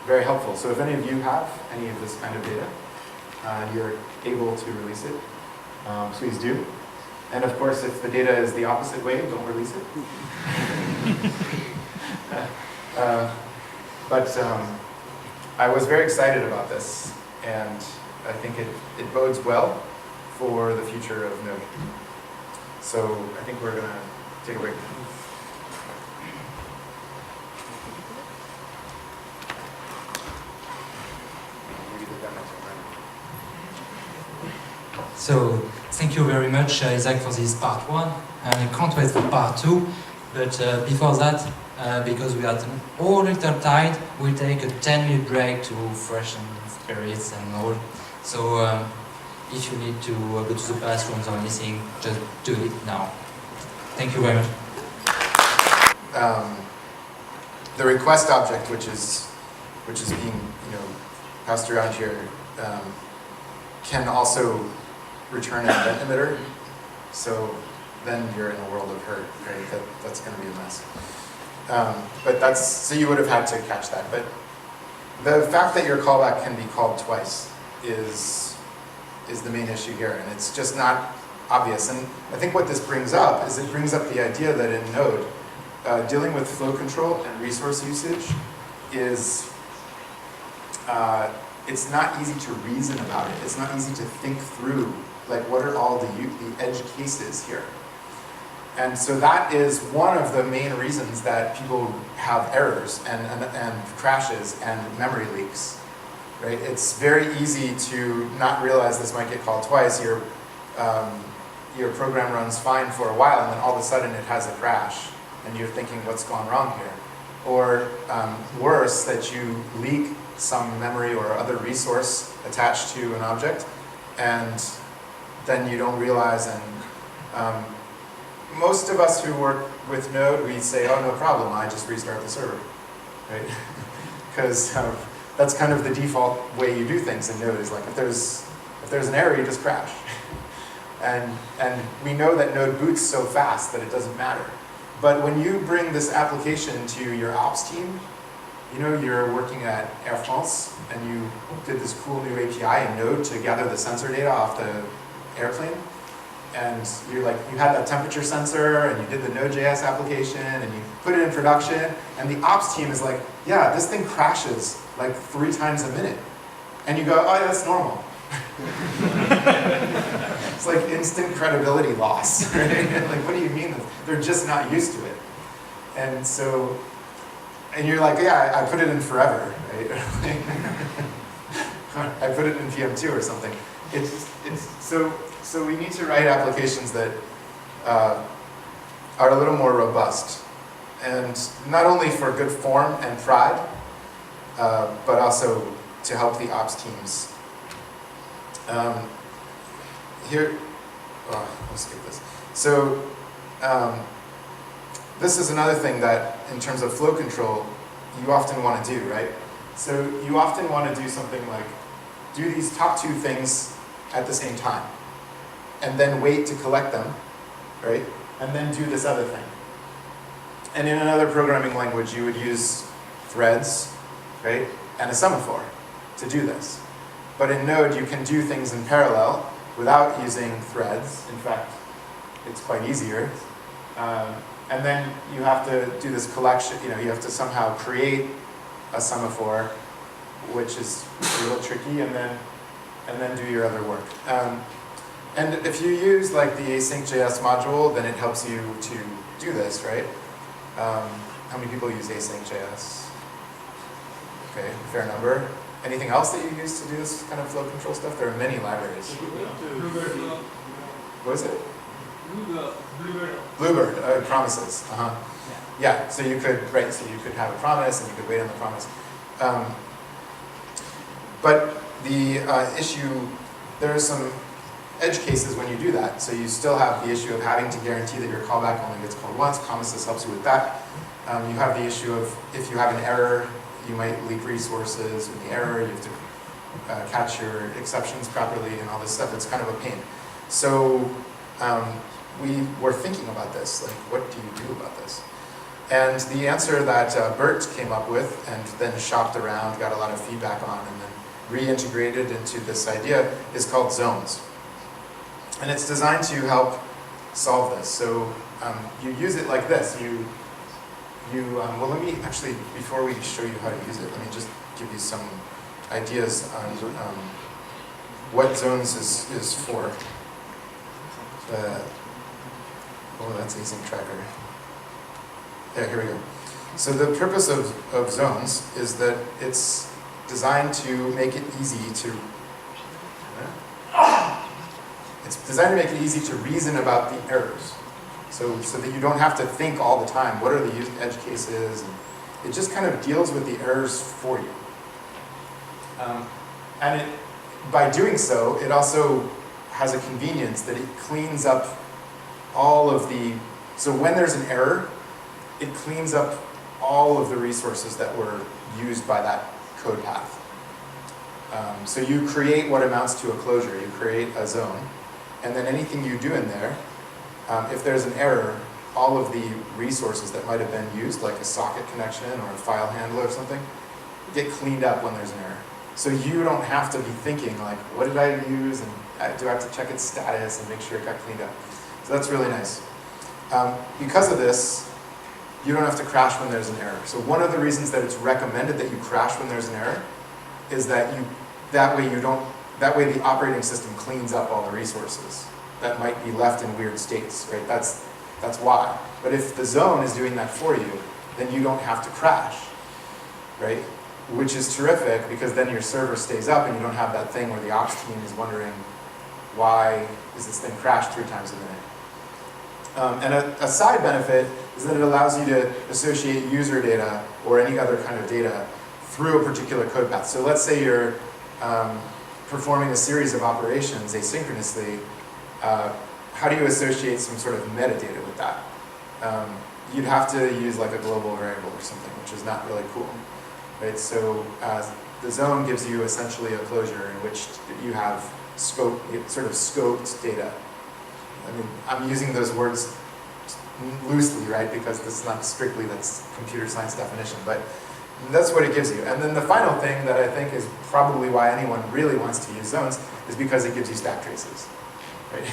very helpful. So if any of you have any of this kind of data, and you're able to release it, please do. And of course, if the data is the opposite way, don't release it. But I was very excited about this, and I think it bodes well for the future of Node. So I think we're going to take a break. So thank you very much, Isaac, for this part 1. And I can't wait for part 2. But before that, because we are all a little tired, we'll take a 10-minute break to freshen spirits and all. So if you need to go to the bathrooms or anything, just do it now. Thank you very much. The request object, which is being passed around here, can also return an event emitter. So then you're in a world of hurt, right? That's going to be a mess. But so you would have had to catch that. But the fact that your callback can be called twice is the main issue here, and it's just not obvious. And I think what this brings up is it brings up the idea that in Node, dealing with flow control and resource usage is it's not easy to reason about it. It's not easy to think through, like, what are all the edge cases here? And so that is one of the main reasons that people have errors and crashes and memory leaks, right? It's very easy to not realize this might get called twice. Your program runs fine for a while, and then all of a sudden it has a crash, and you're thinking, what's gone wrong here? Or worse, that you leak some memory or other resource attached to an object, and then you don't realize, and most of us who work with Node, we say, oh, no problem, I just restart the server, right? Because that's kind of the default way you do things in Node, is like if there's an error, you just crash. And we know that Node boots so fast that it doesn't matter. But when you bring this application to your ops team, you know, you're working at Air France, and you did this cool new API in Node to gather the sensor data off the airplane. And you had that temperature sensor, and you did the Node.js application, and you put it in production, and the ops team is like, yeah, this thing crashes like 3 times a minute. And you go, oh, yeah, that's normal. It's like instant credibility loss, right? Like, what do you mean? They're just not used to it. And so, and you're like, yeah, I put it in forever, right? I put it in PM2 or something. So we need to write applications that are a little more robust. And not only for good form and pride, but also to help the ops teams. Let's skip this. So this is another thing that, in terms of flow control, you often want to do, right? So you often want to do something like, do these top 2 things at the same time, and then wait to collect them, right? And then do this other thing. And in another programming language, you would use threads, right? And a semaphore to do this. But in Node, you can do things in parallel without using threads. In fact, it's quite easier. And then you have to do this collection, you have to somehow create a semaphore, which is a little tricky, and then do your other work. And if you use like the async.js module, then it helps you to do this, right? How many people use async.js? Okay, fair number. Anything else that you use to do this kind of flow control stuff? There are many libraries. What is it? Bluebird, promises. Yeah, so you could have a promise, and you could wait on the promise. But the issue, there are some edge cases when you do that. So you still have the issue of having to guarantee that your callback only gets called once. Promises helps you with that. You have the issue of, if you have an error, you might leak resources in the error. You have to catch your exceptions properly and all this stuff. It's kind of a pain. So we were thinking about this, like, what do you do about this? And the answer that Bert came up with, and then shopped around, got a lot of feedback on, and then reintegrated into this idea, is called zones. And it's designed to help solve this. So you use it like this. Well, let me actually, before we show you how to use it, let me just give you some ideas on what zones is for. That's async tracker. Yeah, here we go. So the purpose of zones is that it's designed to make it easy to reason about the errors. So that you don't have to think all the time, what are the edge cases? And it just kind of deals with the errors for you. By doing so, it also has a convenience that it cleans up all of so when there's an error, it cleans up all of the resources that were used by that code path. So you create what amounts to a closure. You create a zone, and then anything you do in there, if there's an error, all of the resources that might have been used, like a socket connection or a file handler or something, get cleaned up when there's an error. So you don't have to be thinking like, what did I use, and do I have to check its status and make sure it got cleaned up? So that's really nice. Because of this, you don't have to crash when there's an error. So one of the reasons that it's recommended that you crash when there's an error is that that way the operating system cleans up all the resources that might be left in weird states, right? That's why. But if the zone is doing that for you, then you don't have to crash, right? Which is terrific, because then your server stays up and you don't have that thing where the ops team is wondering, why is this thing crashed 3 times a minute? And a side benefit is that it allows you to associate user data or any other kind of data through a particular code path. So let's say you're performing a series of operations asynchronously, how do you associate some sort of metadata with that? You'd have to use like a global variable or something, which is not really cool, right? So the zone gives you essentially a closure in which you have sort of scoped data. I mean, I'm using those words loosely, right? Because this is not strictly that's computer science definition, but that's what it gives you. And then the final thing that I think is probably why anyone really wants to use zones is because it gives you stack traces, right?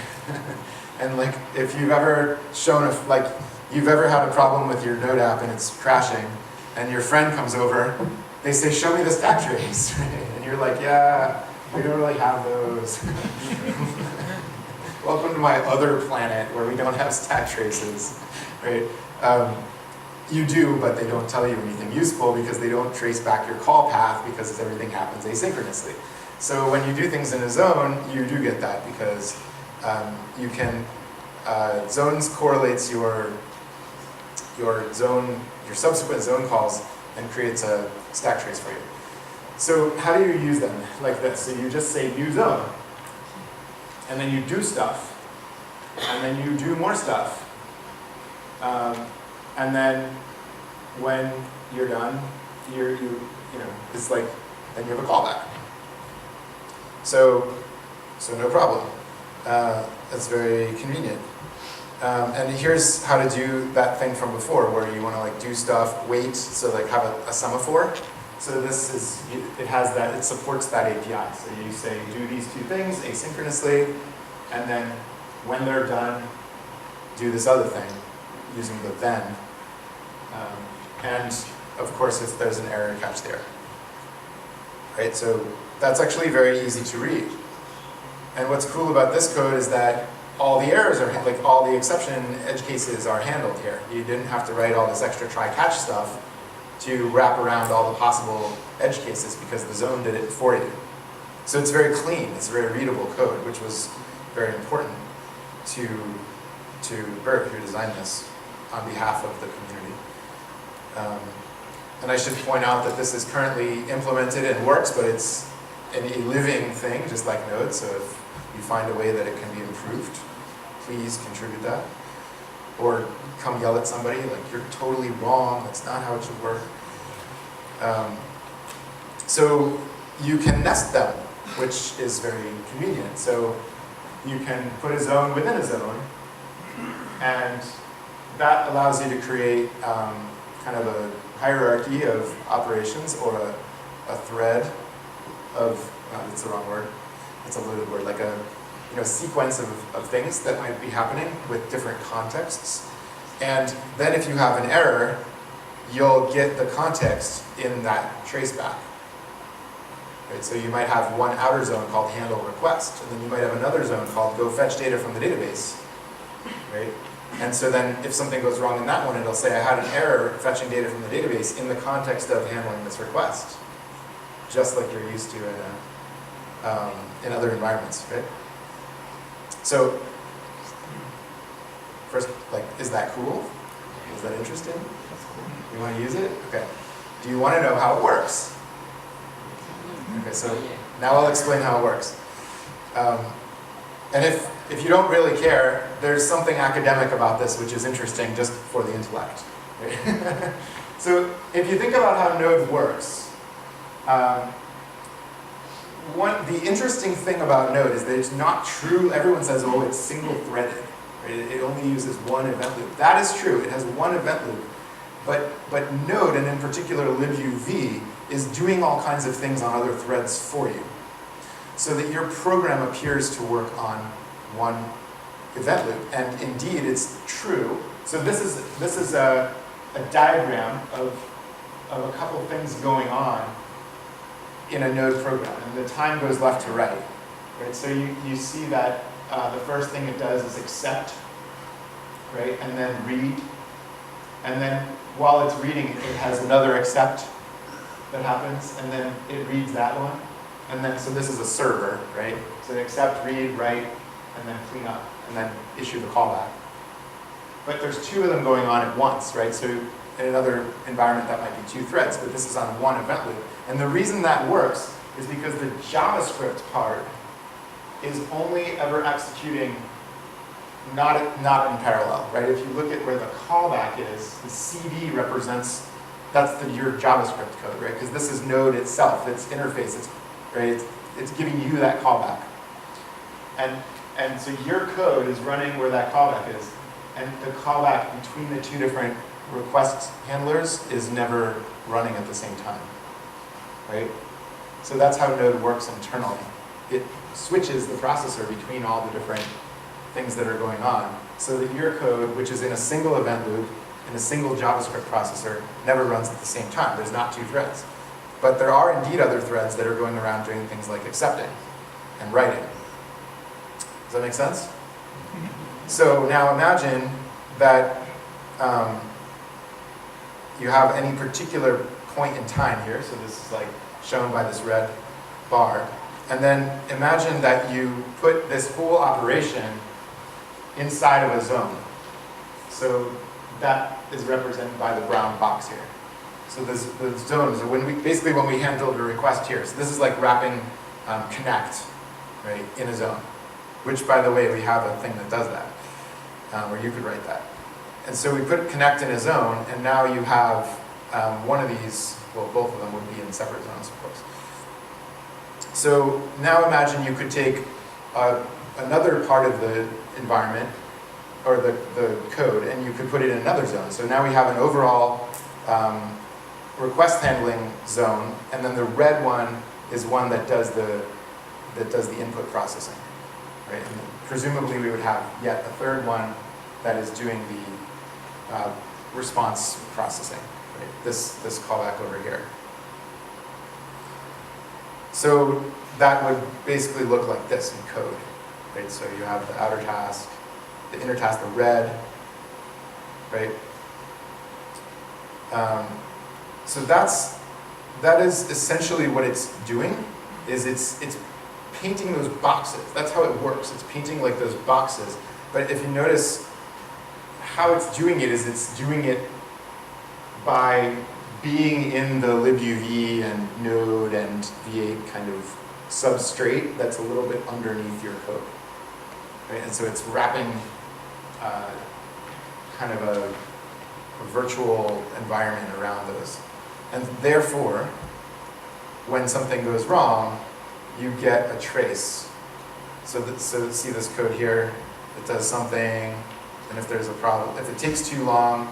And like, if you've ever you've ever had a problem with your Node app and it's crashing, and your friend comes over, they say, show me the stack trace, right? And you're like, yeah, we don't really have those. Welcome to my other planet where we don't have stack traces, right? You do, but they don't tell you anything useful because they don't trace back your call path because everything happens asynchronously. So when you do things in a zone, you do get that because you can, zones correlates your subsequent zone calls and creates a stack trace for you. So how do you use them like this? So you just say new zone, and then you do stuff, and then you do more stuff, and then when you're done, it's like then you have a callback. So no problem. That's very convenient. And here's how to do that thing from before, where you want to like do stuff, wait, so like have a semaphore. So this is, it supports that API. So you say do these two things asynchronously, and then when they're done, do this other thing using the then. And of course, if there's an error, catch the error. Right? So that's actually very easy to read. And what's cool about this code is that all the errors are, like all the exception edge cases are handled here. You didn't have to write all this extra try-catch stuff to wrap around all the possible edge cases because the zone did it for you. So it's very clean, it's very readable code, which was very important to Bert, who designed this on behalf of the community. And I should point out that this is currently implemented and works, but it's a living thing, just like Node, so if you find a way that it can be improved, please contribute that. Or come yell at somebody, like, you're totally wrong, that's not how it should work. So you can nest them, which is very convenient. So you can put a zone within a zone, and that allows you to create kind of a hierarchy of operations, or a thread of, that's the wrong word, it's a loaded word, like a sequence of things that might be happening with different contexts. And then if you have an error, you'll get the context in that traceback. Right? So you might have one outer zone called handle request, and then you might have another zone called go fetch data from the database. Right? And so then if something goes wrong in that one, it'll say I had an error fetching data from the database in the context of handling this request, just like you're used to in other environments, right? So first, like, is that cool? Is that interesting? You want to use it? Okay. Do you want to know how it works? Okay, so now I'll explain how it works. And if you don't really care, there's something academic about this which is interesting just for the intellect. Right? So if you think about how Node works, the interesting thing about Node is that it's not true. Everyone says, oh, it's single-threaded. Right? It only uses one event loop. That is true. It has one event loop. But Node, and in particular libuv, is doing all kinds of things on other threads for you, so that your program appears to work on one event loop. And indeed, it's true. So this is a diagram of a couple things going on in a Node program, and the time goes left to right. Right? So you see that the first thing it does is accept, right, and then read, and then while it's reading, it has another accept that happens, and then it reads that one, and then so this is a server, right? So accept, read, write, and then clean up, and then issue the callback. But there's two of them going on at once, right? So in another environment that might be two threads, but this is on one event loop. And the reason that works is because the JavaScript part is only ever executing not in parallel, right? If you look at where the callback is, the CD represents, that's your JavaScript code, right? Because this is Node itself, its interface, right? It's giving you that callback. And so your code is running where that callback is, and the callback between the two different request handlers is never running at the same time, right? So that's how Node works internally. It switches the processor between all the different things that are going on, so that your code, which is in a single event loop, in a single JavaScript processor, never runs at the same time. There's not two threads. But there are indeed other threads that are going around doing things like accepting and writing. Does that make sense? So now imagine that you have any particular point in time here, so this is like shown by this red bar, and then imagine that you put this whole operation inside of a zone. So that is represented by the brown box here. So the zone, so when we handled a request here, so this is like wrapping connect, right, in a zone, which by the way, we have a thing that does that, where you could write that. And so we put connect in a zone, and now you have one of these, well, both of them would be in separate zones, of course. So now imagine you could take another part of the environment, or the code, and you could put it in another zone. So now we have an overall request handling zone, and then the red one is one that does the input processing, right? And presumably we would have yet a third one that is doing the response processing, right? This callback over here. So that would basically look like this in code, right? So you have the outer task, the inner task, the red, right? So that is essentially what it's doing. Is it's painting those boxes. That's how it works. It's painting like those boxes. But if you notice how it's doing it, is it's doing it by being in the libuv and Node and V8 kind of substrate that's a little bit underneath your code, right? And so it's wrapping kind of a virtual environment around those. And therefore, when something goes wrong, you get a trace. So see this code here, it does something, and if there's a problem, if it takes too long,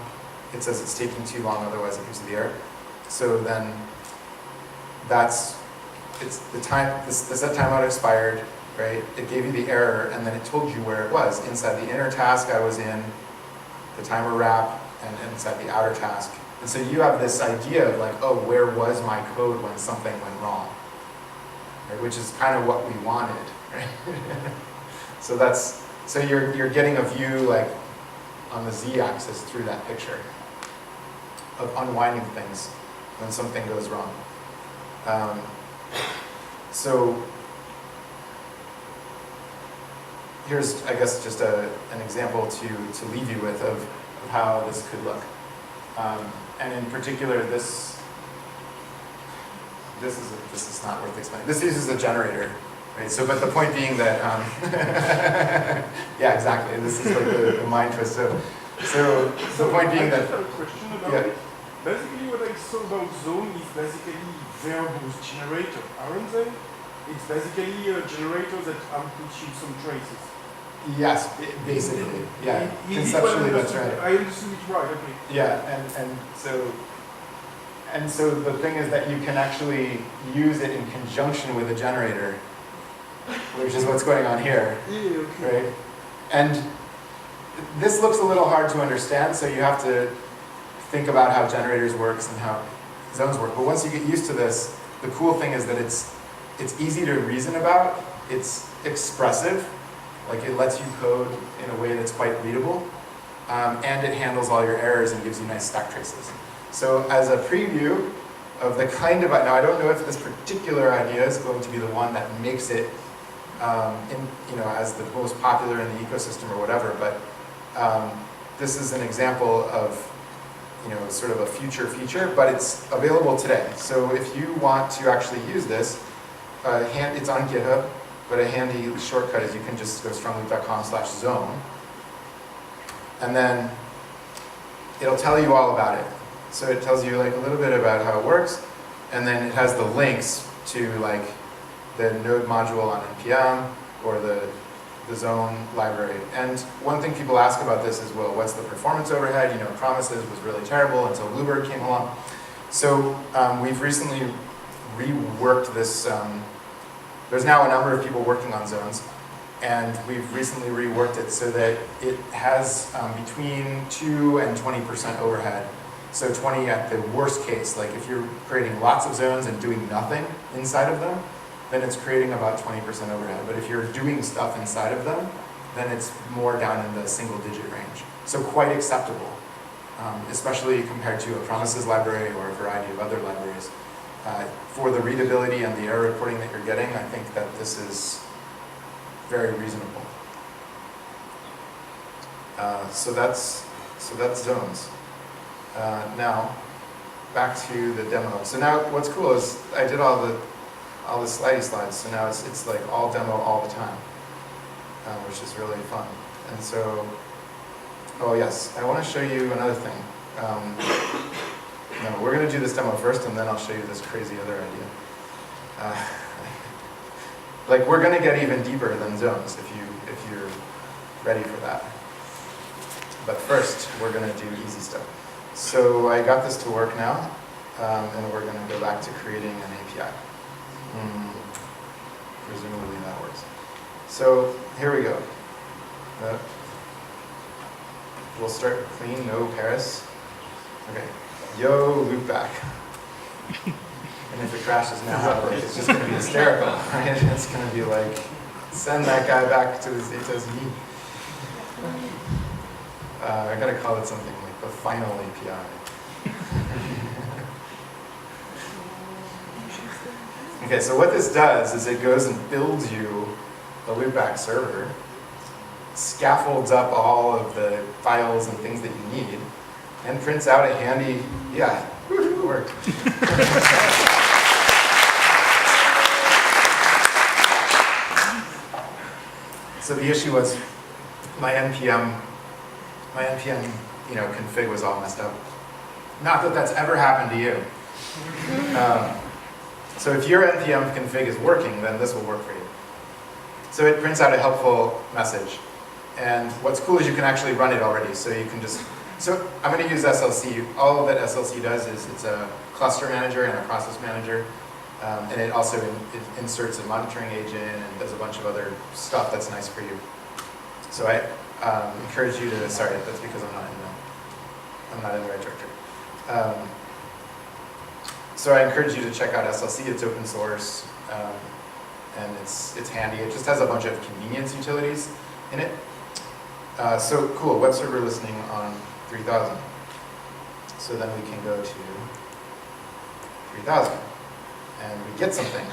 it says it's taking too long, otherwise it gives you the error. So then it's the time, the set timeout expired, right? It gave you the error, and then it told you where it was. Inside the inner task I was in, the timer wrap, and inside the outer task. And so you have this idea of like, oh, where was my code when something went wrong? Right? Which is kind of what we wanted, right? So you're getting a view like on the z-axis through that picture of unwinding things when something goes wrong. So here's, I guess, just an example to leave you with of how this could look. And in particular, this is not worth explaining. This uses a generator, right? So, but the point being that, yeah, exactly. This is like the mind twist. So the point being that. I have a question about it. Basically, what I saw about zone is basically variables generator, aren't they? It's basically a generator that outputs you some traces. Yes, basically, yeah. Conceptually, that's right. I understood it right. Okay. Yeah, and so the thing is that you can actually use it in conjunction with a generator, which is what's going on here, Yeah, okay. right? And this looks a little hard to understand, so you have to think about how generators works and how zones work. But once you get used to this, the cool thing is that it's easy to reason about. It's expressive. Like it lets you code in a way that's quite readable, and it handles all your errors and gives you nice stack traces. So as a preview of the kind of, now I don't know if this particular idea is going to be the one that makes it as the most popular in the ecosystem or whatever, but this is an example of sort of a future feature, but it's available today. So if you want to actually use this, it's on GitHub. But a handy shortcut is you can just go strongloop.com/zone, and then it'll tell you all about it. So it tells you like a little bit about how it works, and then it has the links to like the node module on NPM or the zone library. And one thing people ask about this is, well, what's the performance overhead? You know, Promises was really terrible until LoopBack came along. So we've recently reworked this. There's now a number of people working on zones, and we've recently reworked it so that it has between 2 and 20% overhead. So 20 at the worst case, like if you're creating lots of zones and doing nothing inside of them, then it's creating about 20% overhead. But if you're doing stuff inside of them, then it's more down in the single-digit range. So quite acceptable, especially compared to a Promises library or a variety of other libraries. For the readability and the error reporting that you're getting, I think that this is very reasonable. So that's zones. Now, back to the demo. So now what's cool is I did all the slidey slides, so now it's like all demo all the time, which is really fun. And so, oh yes, I want to show you another thing. No, we're going to do this demo first, and then I'll show you this crazy other idea. Like we're going to get even deeper than zones if you're ready for that. But first, we're going to do easy stuff. So I got this to work now, and we're going to go back to creating an API. Presumably that works. So here we go. We'll start clean, no Paris. Okay, yo, LoopBack. And if it crashes now, like, it's just going to be hysterical, right? It's going to be like, send that guy back to his HSV. I got to call it something like the final API. Okay, so what this does is it goes and builds you a LoopBack server, scaffolds up all of the files and things that you need, and prints out a handy, yeah, it worked. So the issue was my npm config was all messed up. Not that that's ever happened to you. So if your npm config is working, then this will work for you. So it prints out a helpful message. And what's cool is you can actually run it already. So you can just, so I'm going to use SLC. All that SLC does is it's a cluster manager and a process manager. And it also inserts a monitoring agent and does a bunch of other stuff that's nice for you. So I encourage you to, sorry, that's because I'm not in the right directory. So I encourage you to check out SLC. It's open source, and it's handy. It just has a bunch of convenience utilities in it. So cool, web server listening on 3000. So then we can go to 3000, and we get something.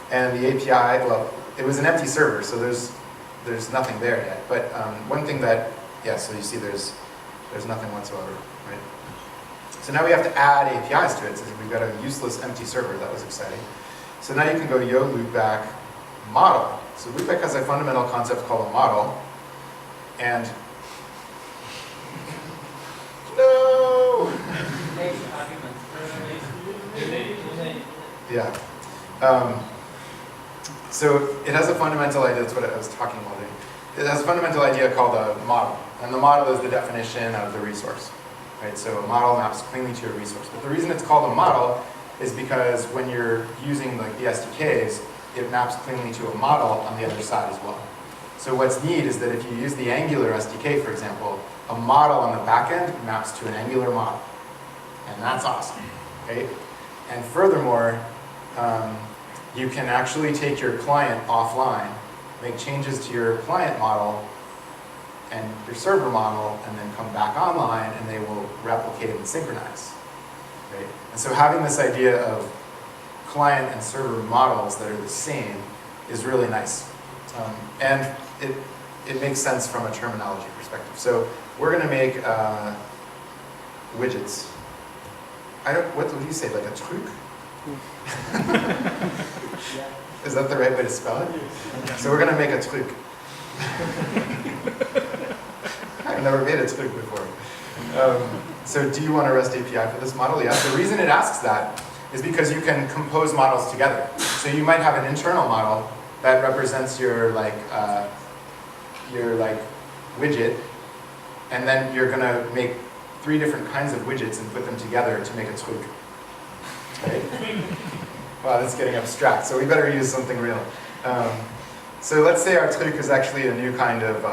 And the API, well, it was an empty server, so there's nothing there yet. But one thing that, yeah, so you see there's nothing whatsoever, right? So now we have to add APIs to it. So we've got a useless empty server. That was exciting. So now you can go yo LoopBack model. So LoopBack has a fundamental concept called a model. And no! Yeah. So it has a fundamental idea. That's what I was talking about. It has a fundamental idea called a model. And the model is the definition of the resource. Right? So a model maps cleanly to a resource. But the reason it's called a model is because when you're using like the SDKs, it maps cleanly to a model on the other side as well. So what's neat is that if you use the Angular SDK, for example, a model on the back end maps to an Angular model. And that's awesome. Okay? And furthermore, you can actually take your client offline, make changes to your client model and your server model, and then come back online, and they will replicate and synchronize. Right? And so having this idea of client and server models that are the same is really nice. And it makes sense from a terminology perspective. So we're going to make widgets. What would you say, like a truc? Is that the right way to spell it? So we're going to make a truc. I've never made a twig before. So do you want a REST API for this model? Yes. The reason it asks that is because you can compose models together. So you might have an internal model that represents your widget, and then you're going to make 3 different kinds of widgets and put them together to make a twig. Right? Wow, that's getting abstract. So we better use something real. So let's say our twig is actually a new kind of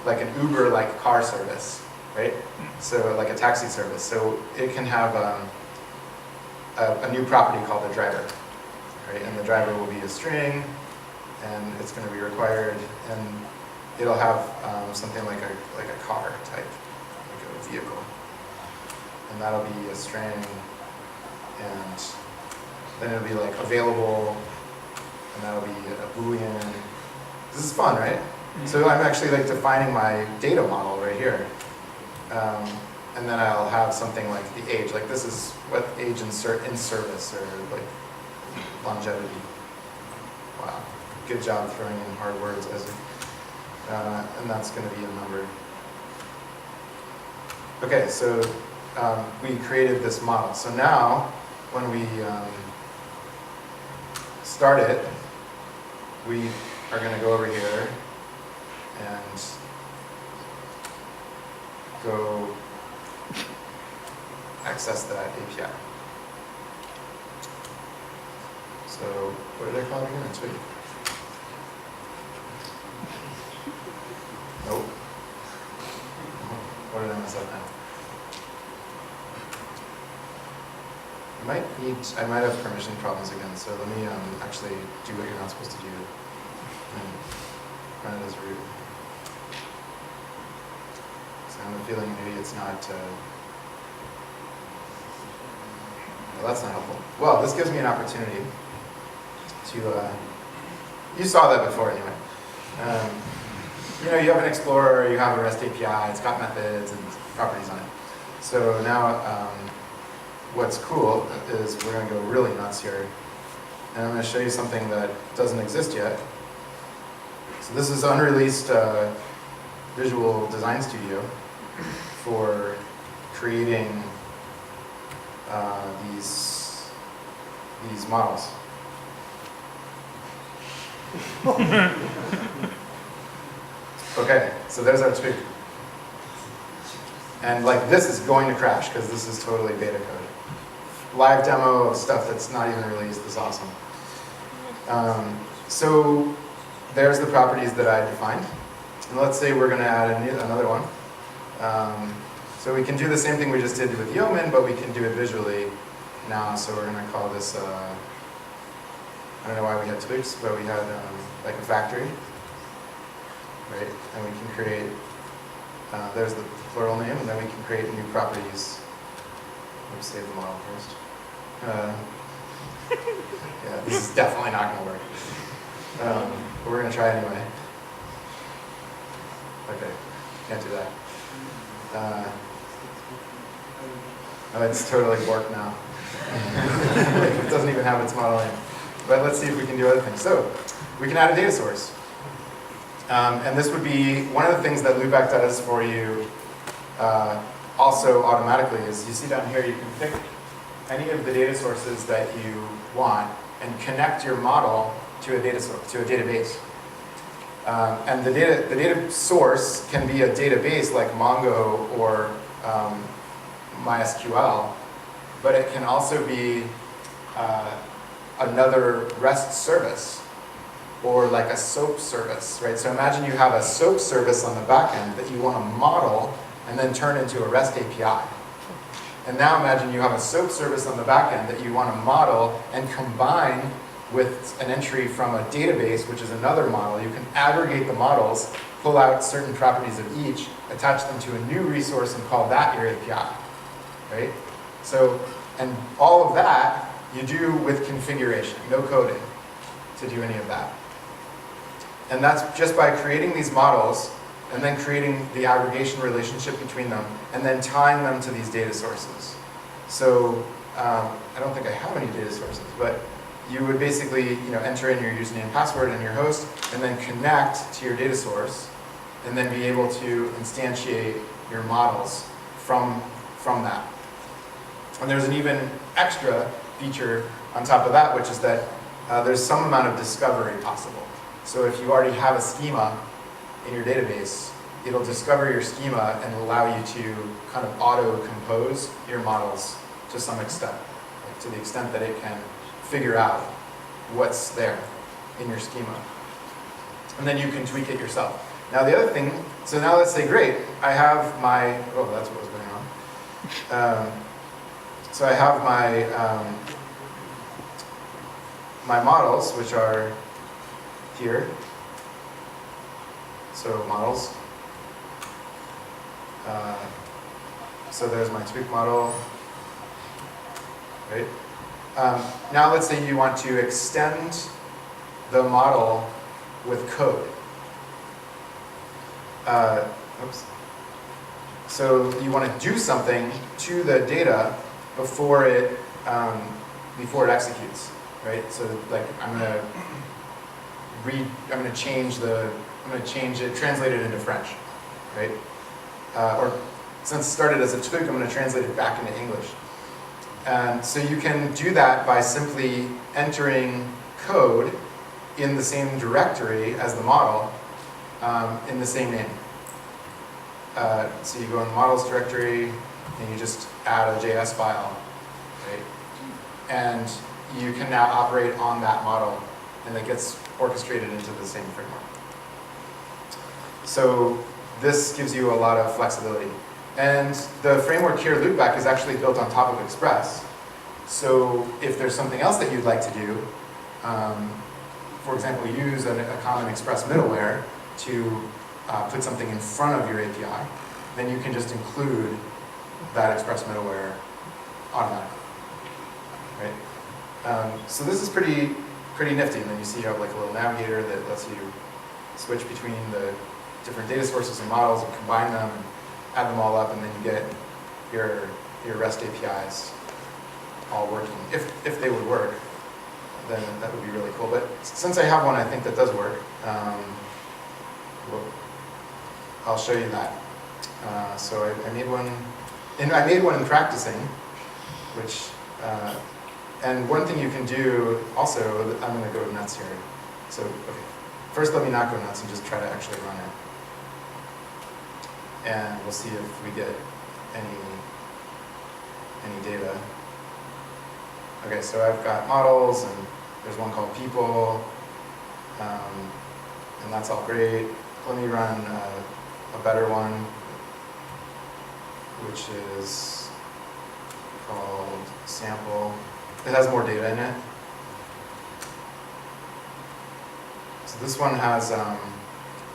like an Uber-like car service, right? So like a taxi service. So it can have a new property called the driver, right? And the driver will be a string, and it's going to be required, and it'll have something like a car type, like a vehicle, and that'll be a string, and then it'll be like available, and that'll be a boolean. This is fun, right? So I'm actually like defining my data model right here. And then I'll have something like the age, like this is what age in service, or like longevity. Wow, good job throwing in hard words, Issac. And that's going to be a number. Okay, so we created this model. So now, when we start it, we are going to go over here and go access that API. So what did I call it again? It's wait. Nope. What did I mess up now? I might have permission problems again, so let me actually do what you're not supposed to do and run it as root. So I have a feeling maybe it's not, well, that's not helpful. Well, this gives me an opportunity to, you saw that before anyway. You know, you have an Explorer, you have a REST API, it's got methods and properties on it. So now, what's cool is we're going to go really nuts here. And I'm going to show you something that doesn't exist yet. So this is unreleased Visual Design Studio for creating these models. Okay, so there's our twig. And like this is going to crash because this is totally beta code. Live demo of stuff that's not even released is awesome. So there's the properties that I defined. And let's say we're going to add another one. So we can do the same thing we just did with Yeoman, but we can do it visually now. So we're going to call this, I don't know why we had twigs, but we had like a factory, right? And we can create, there's the plural name, and then we can create new properties. Let me save the model first. Yeah, this is definitely not going to work. But we're going to try anyway. Okay, can't do that. Oh, it's totally borked now. It doesn't even have its model name. But let's see if we can do other things. So, we can add a data source. And this would be one of the things that LoopBack does for you also automatically is you see down here you can pick any of the data sources that you want and connect your model to a data source, to a database. And the data source can be a database like Mongo or MySQL, but it can also be another REST service or like a SOAP service, right? So imagine you have a SOAP service on the back end that you want to model and then turn into a REST API. And now imagine you have a SOAP service on the back end that you want to model and combine with an entry from a database, which is another model. You can aggregate the models, pull out certain properties of each, attach them to a new resource and call that your API, right? So, and all of that you do with configuration, no coding to do any of that. And that's just by creating these models and then creating the aggregation relationship between them and then tying them to these data sources. So I don't think I have any data sources, but you would basically enter in your username and password and your host and then connect to your data source and then be able to instantiate your models from that. And there's an even extra feature on top of that, which is that there's some amount of discovery possible. So if you already have a schema in your database, it'll discover your schema and allow you to kind of auto-compose your models to some extent, like to the extent that it can figure out what's there in your schema. And then you can tweak it yourself. Now the other thing, so now let's say, great, I have my, oh, that's what was going on. So I have my models, which are here. So models. So there's my tweak model, right? Now let's say you want to extend the model with code. Oops. So you want to do something to the data before it executes, right? So like I'm going to change it, translate it into French, right? Or since it started as a tweak, I'm going to translate it back into English. And so you can do that by simply entering code in the same directory as the model in the same name. So you go in the models directory and you just add a JS file, right? And you can now operate on that model, and it gets orchestrated into the same framework. So this gives you a lot of flexibility. And the framework here, LoopBack, is actually built on top of Express. So if there's something else that you'd like to do, for example, use a common Express middleware to put something in front of your API, then you can just include that Express middleware automatically, right? So this is pretty nifty. And then you see you have like a little navigator that lets you switch between the different data sources and models and combine them and add them all up, and then you get your REST APIs all working. If they would work, then that would be really cool. But since I have one, I think that does work. I'll show you that. So I made one, and I made one in practicing, which, and one thing you can do also, I'm going to go nuts here. So, okay, first let me not go nuts and just try to actually run it. And we'll see if we get any data. Okay, so I've got models, and there's one called people, and that's all great. Let me run a better one, which is called sample. It has more data in it. So this one has,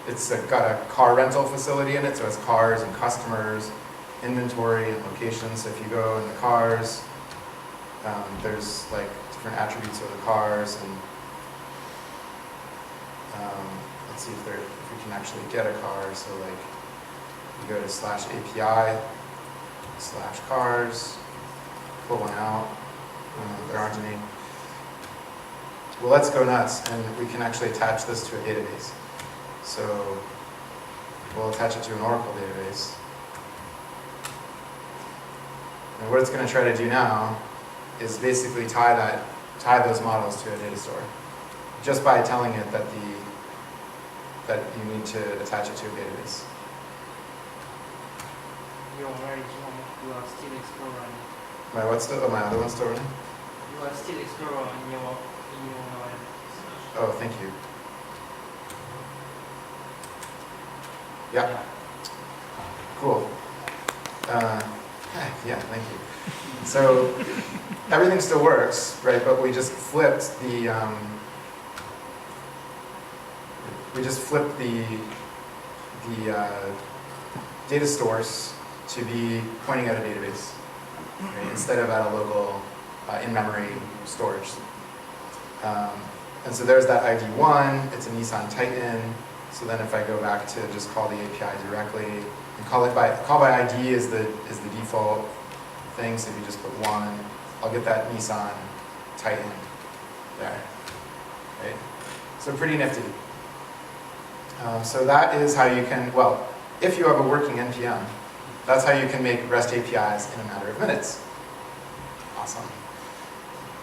it's got a car rental facility in it, so it has cars and customers, inventory and locations. So if you go in the cars, there's like different attributes of the cars, and let's see if we can actually get a car. So like you go to /API/cars, pull one out. There aren't any. Well, let's go nuts, and we can actually attach this to a database. So we'll attach it to an Oracle database. And what it's going to try to do now is basically tie those models to a data store, just by telling it that you need to attach it to a database. You're very young. You are still exploring. My other one's still running? You are still exploring in your Oh, thank you. Yeah. Cool. Yeah, thank you. So everything still works, right? But we just flipped the data stores to be pointing at a database, right? Instead of at a local in-memory storage. And so there's that ID1. It's a Nissan Titan. So then if I go back to just call the API directly, and call by ID is the default thing. So if you just put 1, I'll get that Nissan Titan there, right? So pretty nifty. So that is how you can, well, if you have a working NPM, that's how you can make REST APIs in a matter of minutes. Awesome.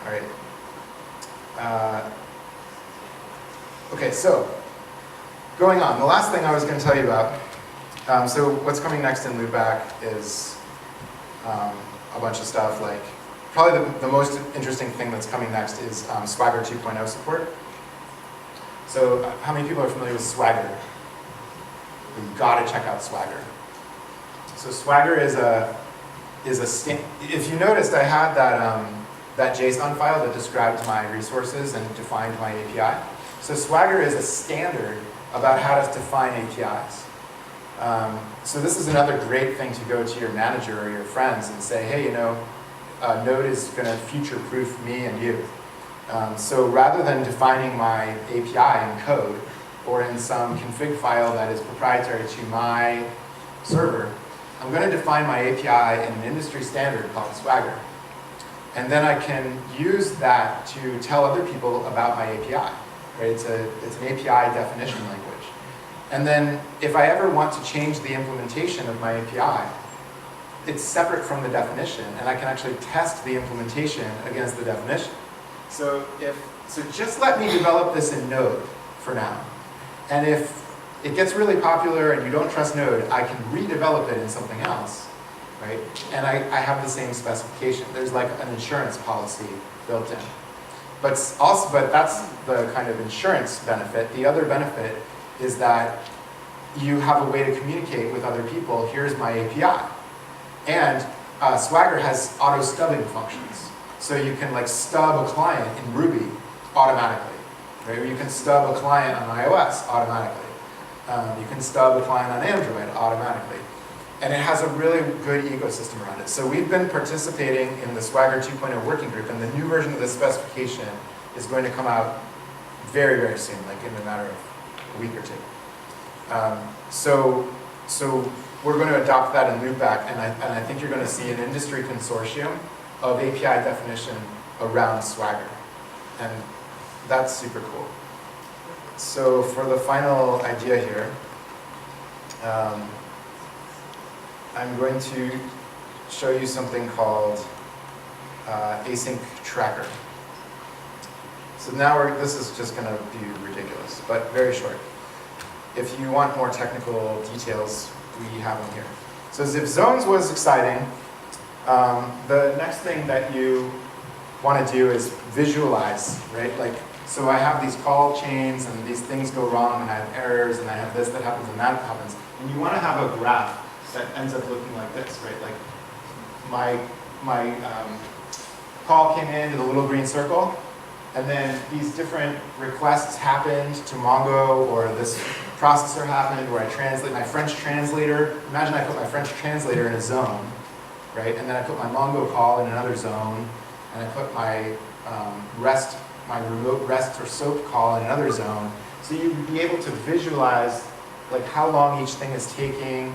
All right. Okay, so going on. The last thing I was going to tell you about, so what's coming next in LoopBack is a bunch of stuff like, probably the most interesting thing that's coming next is Swagger 2.0 support. So how many people are familiar with Swagger? You've got to check out Swagger. So Swagger is a if you noticed, I had that JSON file that described my resources and defined my API. So Swagger is a standard about how to define APIs. So this is another great thing to go to your manager or your friends and say, hey, you know, Node is going to future-proof me and you. So rather than defining my API in code or in some config file that is proprietary to my server, I'm going to define my API in an industry standard called Swagger. And then I can use that to tell other people about my API. Right? It's an API definition language. And then if I ever want to change the implementation of my API, it's separate from the definition, and I can actually test the implementation against the definition. So just let me develop this in Node for now. And if it gets really popular and you don't trust Node, I can redevelop it in something else, right? And I have the same specification. There's like an insurance policy built in. But that's the kind of insurance benefit. The other benefit is that you have a way to communicate with other people. Here's my API. And Swagger has auto-stubbing functions. So you can like stub a client in Ruby automatically. Right? Or you can stub a client on iOS automatically. You can stub a client on Android automatically. And it has a really good ecosystem around it. So we've been participating in the Swagger 2.0 working group, and the new version of this specification is going to come out very, very soon, like in a matter of a week or two. So we're going to adopt that in LoopBack, and I think you're going to see an industry consortium of API definition around Swagger. And that's super cool. So for the final idea here, I'm going to show you something called async tracker. So now this is just going to be ridiculous, but very short. If you want more technical details, we have them here. So if zones was exciting, the next thing that you want to do is visualize, right? Like, so I have these call chains, and these things go wrong, and I have errors, and I have this that happens, and that happens. And you want to have a graph that ends up looking like this, right? Like my call came in to the little green circle, and then these different requests happened to Mongo, or this processor happened where I translate my French translator. Imagine I put my French translator in a zone, right? And then I put my Mongo call in another zone, and I put my my remote REST or SOAP call in another zone. So you'd be able to visualize like how long each thing is taking,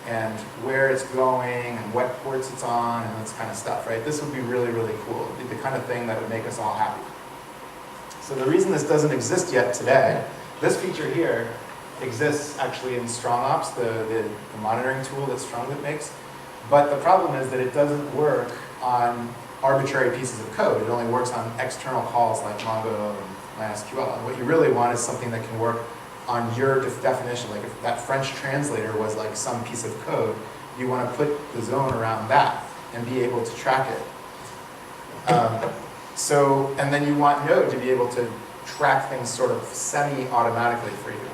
and where it's going, and what ports it's on, and this kind of stuff, right? This would be really, really cool. It'd be the kind of thing that would make us all happy. So the reason this doesn't exist yet today, this feature here exists actually in StrongOps, the monitoring tool that StrongLoop makes. But the problem is that it doesn't work on arbitrary pieces of code. It only works on external calls like Mongo and MySQL. And what you really want is something that can work on your definition. Like if that French translator was like some piece of code, you want to put the zone around that and be able to track it. And then you want Node to be able to track things sort of semi-automatically for you.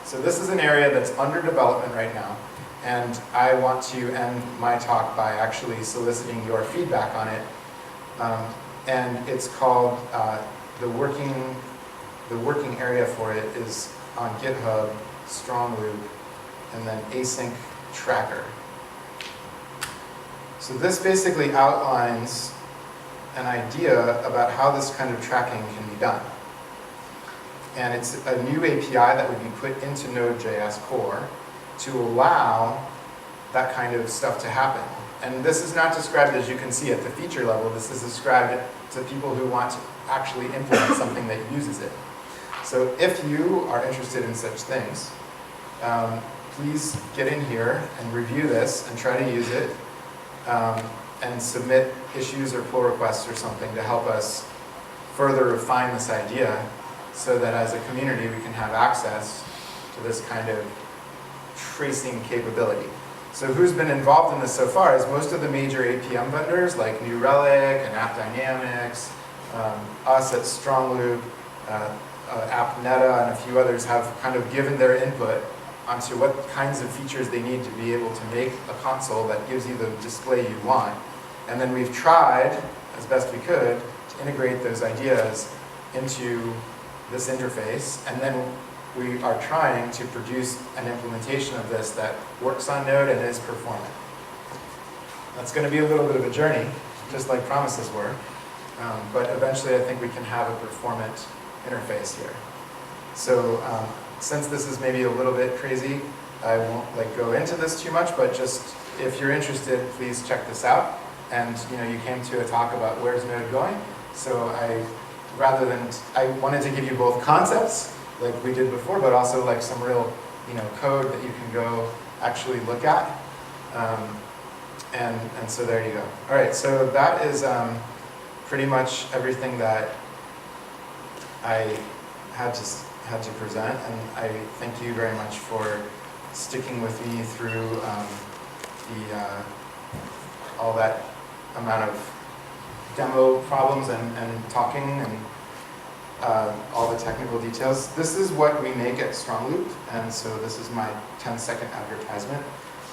So this is an area that's under development right now, and I want to end my talk by actually soliciting your feedback on it. And it's called, the working area for it is on GitHub, StrongLoop, and then async tracker. So this basically outlines an idea about how this kind of tracking can be done. And it's a new API that would be put into Node.js core to allow that kind of stuff to happen. And this is not described, as you can see, at the feature level. This is described to people who want to actually implement something that uses it. So if you are interested in such things, please get in here and review this and try to use it, and submit issues or pull requests or something to help us further refine this idea so that as a community we can have access to this kind of tracing capability. So who's been involved in this so far is most of the major APM vendors like New Relic and AppDynamics, us at StrongLoop, AppNeta, and a few others have kind of given their input onto what kinds of features they need to be able to make a console that gives you the display you want. And then we've tried, as best we could, to integrate those ideas into this interface, and then we are trying to produce an implementation of this that works on Node and is performant. That's going to be a little bit of a journey, just like promises were, but eventually I think we can have a performant interface here. So since this is maybe a little bit crazy, I won't go into this too much, but just if you're interested, please check this out. And you came to a talk about where's Node going, so I wanted to give you both concepts like we did before, but also like some real code that you can go actually look at. And so there you go. All right, so that is pretty much everything that I had to present, and I thank you very much for sticking with me through all that amount of demo problems and talking and all the technical details. This is what we make at StrongLoop, and so this is my 10-second advertisement.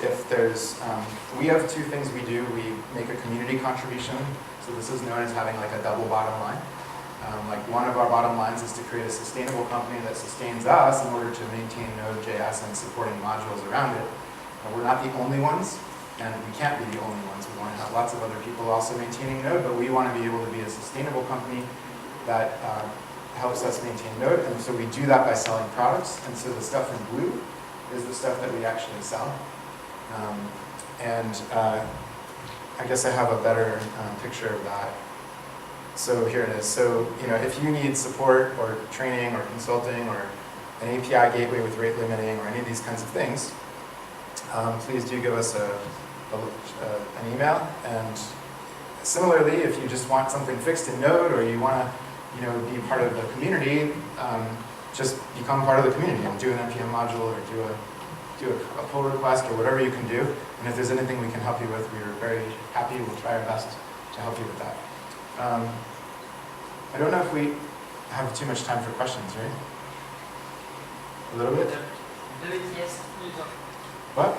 If there's, we have two things we do. We make a community contribution, so this is known as having like a double bottom line. Like one of our bottom lines is to create a sustainable company that sustains us in order to maintain Node.js and supporting modules around it. We're not the only ones, and we can't be the only ones. We want to have lots of other people also maintaining Node, but we want to be able to be a sustainable company that helps us maintain Node, and so we do that by selling products. And so the stuff in blue is the stuff that we actually sell. I guess I have a better picture of that. So here it is. So if you need support or training or consulting or an API gateway with rate limiting or any of these kinds of things, please do give us an email. And similarly, if you just want something fixed in Node or you want to be part of the community, just become part of the community and do an NPM module or do a pull request or whatever you can do. And if there's anything we can help you with, we're very happy. We'll try our best to help you with that. I don't know if we have too much time for questions, right? A little bit? A little bit, yes. What?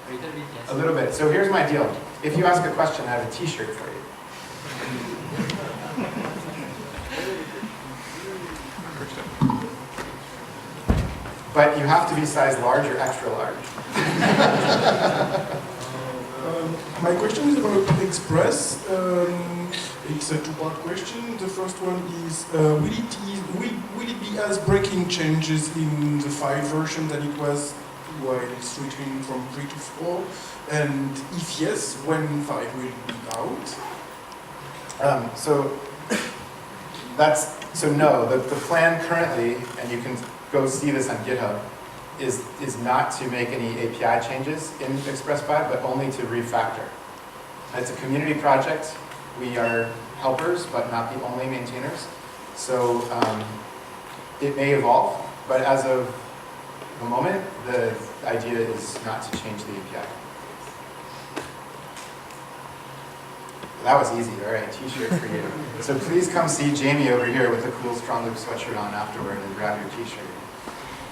A little bit, yes. A little bit. So here's my deal. If you ask a question, I have a t-shirt for you. But you have to be size large or extra large. My question is about Express. It's a two-part question. The first one is, will it be as breaking changes in the 5 version than it was while switching from 3 to 4? And if yes, when 5 will be out? So no, the plan currently, and you can go see this on GitHub, is not to make any API changes in Express 5, but only to refactor. It's a community project. We are helpers, but not the only maintainers. So it may evolve, but as of the moment, the idea is not to change the API. That was easy, all right, t-shirt for you. So please come see Jamie over here with a cool StrongLoop sweatshirt on afterward and grab your t-shirt.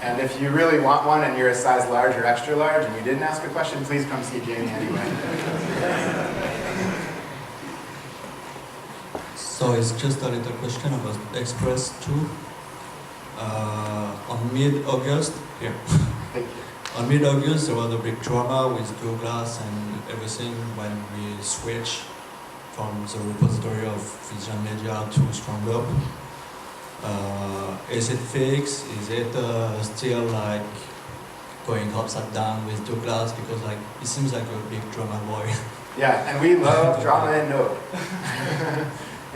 And if you really want one and you're a size large or extra large and you didn't ask a question, please come see Jamie anyway. So it's just a little question about Express 2. On mid-August, on mid-August there was a big drama with Douglas and everything when we switched from the repository of Vision Media to StrongLoop. Is it fixed? Is it still like going upside down with Douglas? Because like it seems like a big drama boy. Yeah, and we love drama in Node.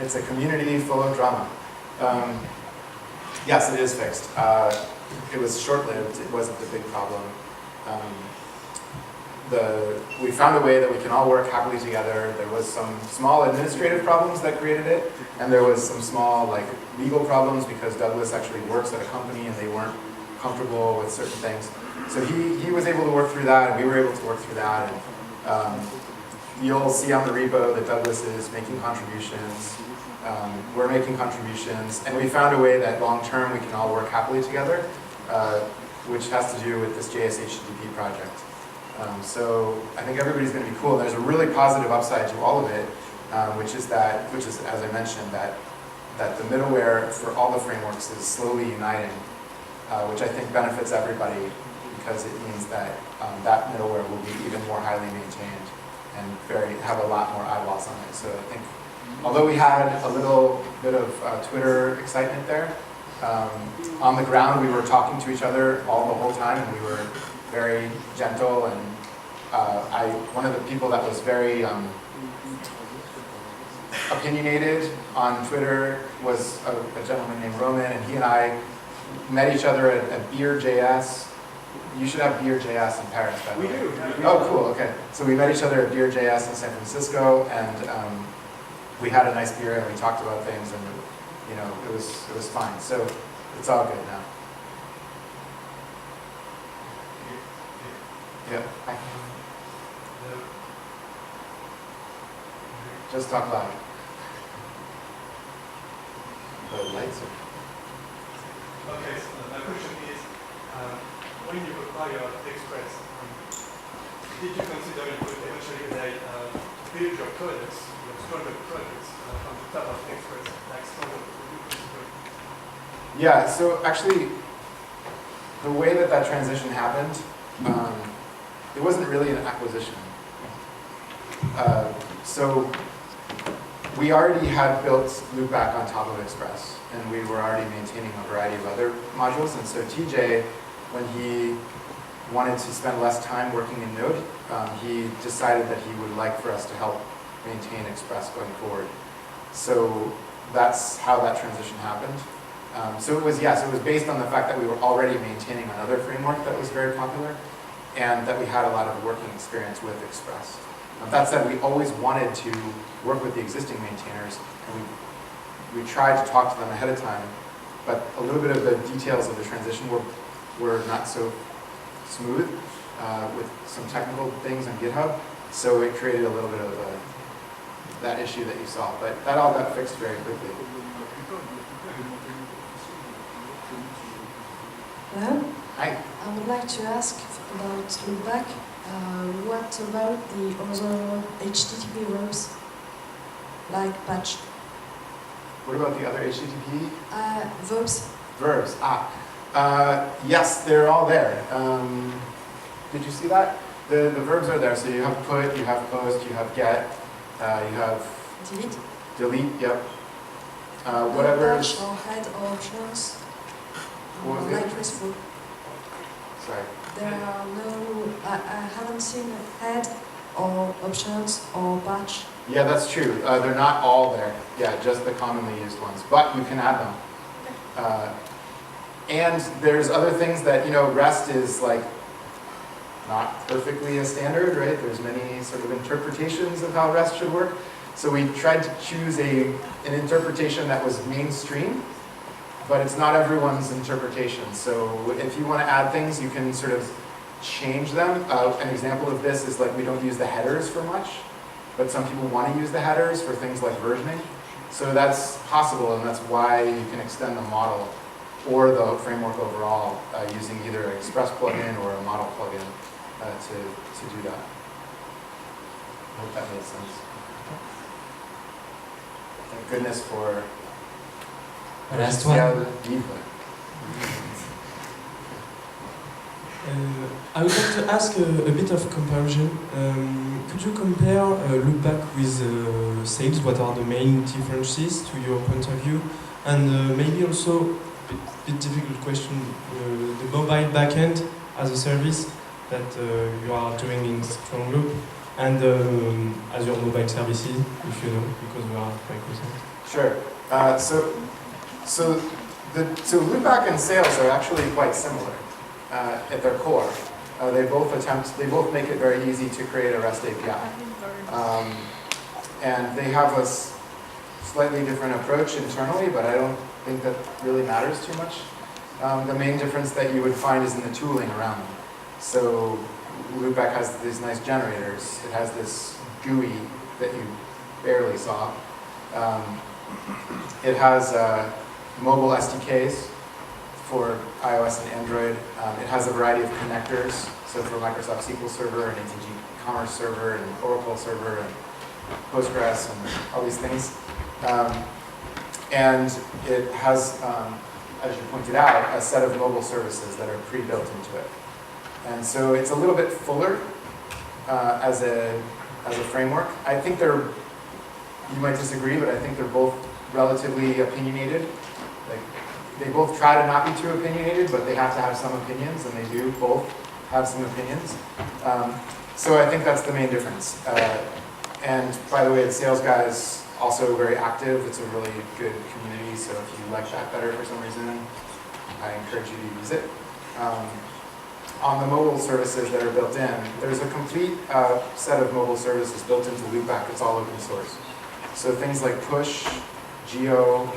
It's a community full of drama. Yes, it is fixed. It was short-lived. It wasn't the big problem. We found a way that we can all work happily together. There was some small administrative problems that created it, and there was some small legal problems because Douglas actually works at a company and they weren't comfortable with certain things. So he was able to work through that, and we were able to work through that. And you'll see on the repo that Douglas is making contributions. We're making contributions, and we found a way that long-term we can all work happily together, which has to do with this JS HTTP project. So I think everybody's going to be cool. There's a really positive upside to all of it, which is, as I mentioned, that the middleware for all the frameworks is slowly uniting, which I think benefits everybody because it means that that middleware will be even more highly maintained and have a lot more eyeballs on it. So I think, although we had a little bit of Twitter excitement there, on the ground we were talking to each other the whole time, and we were very gentle. And one of the people that was very opinionated on Twitter was a gentleman named Roman, and he and I met each other at Beer.js. You should have Beer.js in Paris, by the way. We do. Oh, cool, okay. So we met each other at Beer.js in San Francisco, and we had a nice beer and we talked about things, and it was fine. So it's all good now. Yeah. Hi. Just talk loud. The lights are. Okay, so my question is, when you acquire Express, did you consider you could eventually build your products, your StrongLoop products, on the top of Express, like StrongLoop? Would you consider? Yeah, so actually, the way that transition happened, it wasn't really an acquisition. So we already had built LoopBack on top of Express, and we were already maintaining a variety of other modules. And so TJ, when he wanted to spend less time working in Node, he decided that he would like for us to help maintain Express going forward. So that's how that transition happened. So it was based on the fact that we were already maintaining another framework that was very popular, and that we had a lot of working experience with Express. That said, we always wanted to work with the existing maintainers, and we tried to talk to them ahead of time, but a little bit of the details of the transition were not so smooth with some technical things on GitHub, so it created a little bit of that issue that you saw, but that all got fixed very quickly. Hello? Hi. I would like to ask about LoopBack. What about the other HTTP verbs, like patch? What about the other HTTP? Verbs. Verbs. Yes, they're all there. Did you see that? The verbs are there. So you have put, you have post, you have get, you have Delete. delete. Yep. Whatever. Patch or head or options. What was the Like other? RESTful. Sorry. There are no. I haven't seen head or options or patch. Yeah, that's true. They're not all there. Yeah, just the commonly used ones. But you can add them. And there's other things that, REST is not perfectly a standard, right? There's many sort of interpretations of how REST should work. So we tried to choose an interpretation that was mainstream, but it's not everyone's interpretation. So if you want to add things, you can sort of change them. An example of this is we don't use the headers for much, but some people want to use the headers for things like versioning. So that's possible, and that's why you can extend the model or the framework overall using either an Express plugin or a model plugin to do that. I hope that made sense. Thank goodness for Last one. I would like to ask a bit of comparison. Could you compare LoopBack with Sales? What are the main differences to your point of view? And maybe also, a bit difficult question, the mobile backend as a service that you are doing in StrongLoop, and as your mobile services, if you know, because we are quite close. Sure. So So LoopBack and Sales are actually quite similar at their core. They both make it very easy to create a REST API. And they have a slightly different approach internally, but I don't think that really matters too much. The main difference that you would find is in the tooling around them. So LoopBack has these nice generators. It has this GUI that you barely saw. It has mobile SDKs for iOS and Android. It has a variety of connectors, so for Microsoft SQL Server and ATG Commerce Server and Oracle Server and Postgres and all these things. And it has, as you pointed out, a set of mobile services that are pre-built into it. And so it's a little bit fuller as a framework. I think you might disagree, but I think they're both relatively opinionated. Like, they both try to not be too opinionated, but they have to have some opinions, and they do both have some opinions. So I think that's the main difference. And by the way, the Sales guy is also very active. It's a really good community, so if you like that better for some reason, I encourage you to use it. On the mobile services that are built in, there's a complete set of mobile services built into LoopBack. It's all open source. So things like push, geo,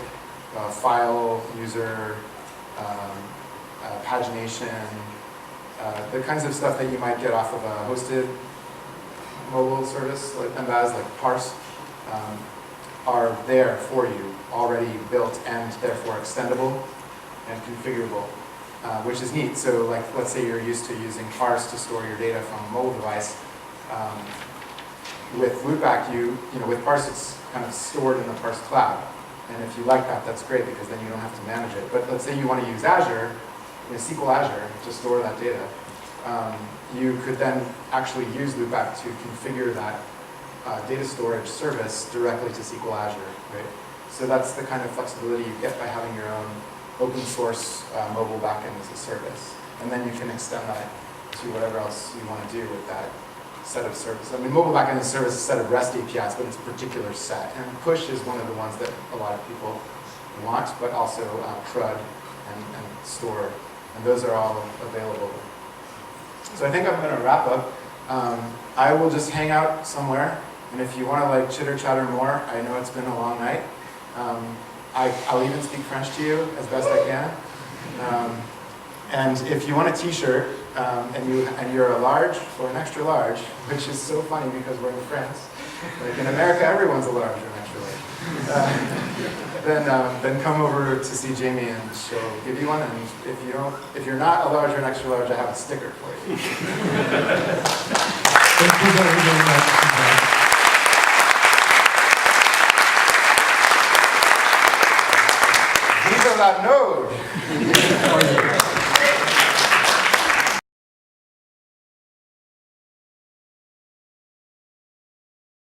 file, user, pagination, the kinds of stuff that you might get off of a hosted mobile service, like Mbaz, like parse, are there for you, already built and therefore extendable and configurable, which is neat. So like, let's say you're used to using parse to store your data from a mobile device. With LoopBack, with parse, it's kind of stored in the parse cloud. And if you like that, that's great, because then you don't have to manage it. But let's say you want to use Azure, SQL Azure, to store that data. You could then actually use LoopBack to configure that data storage service directly to SQL Azure, right? So that's the kind of flexibility you get by having your own open source mobile backend as a service. And then you can extend that to whatever else you want to do with that set of services. I mean, mobile backend as a service is a set of REST APIs, but it's a particular set. And push is one of the ones that a lot of people want, but also CRUD and store. And those are all available. So I think I'm going to wrap up. I will just hang out somewhere. And if you want to like chitter chatter more, I know it's been a long night. I'll even speak French to you as best I can. And if you want a t-shirt, and you're a large or an extra large, which is so funny because we're in France. Like in America, everyone's a large or an extra large. Then come over to see Jamie and she'll give you one. And if you're not a large or an extra large, I have a sticker for you. Thank you very much. Viva la Node!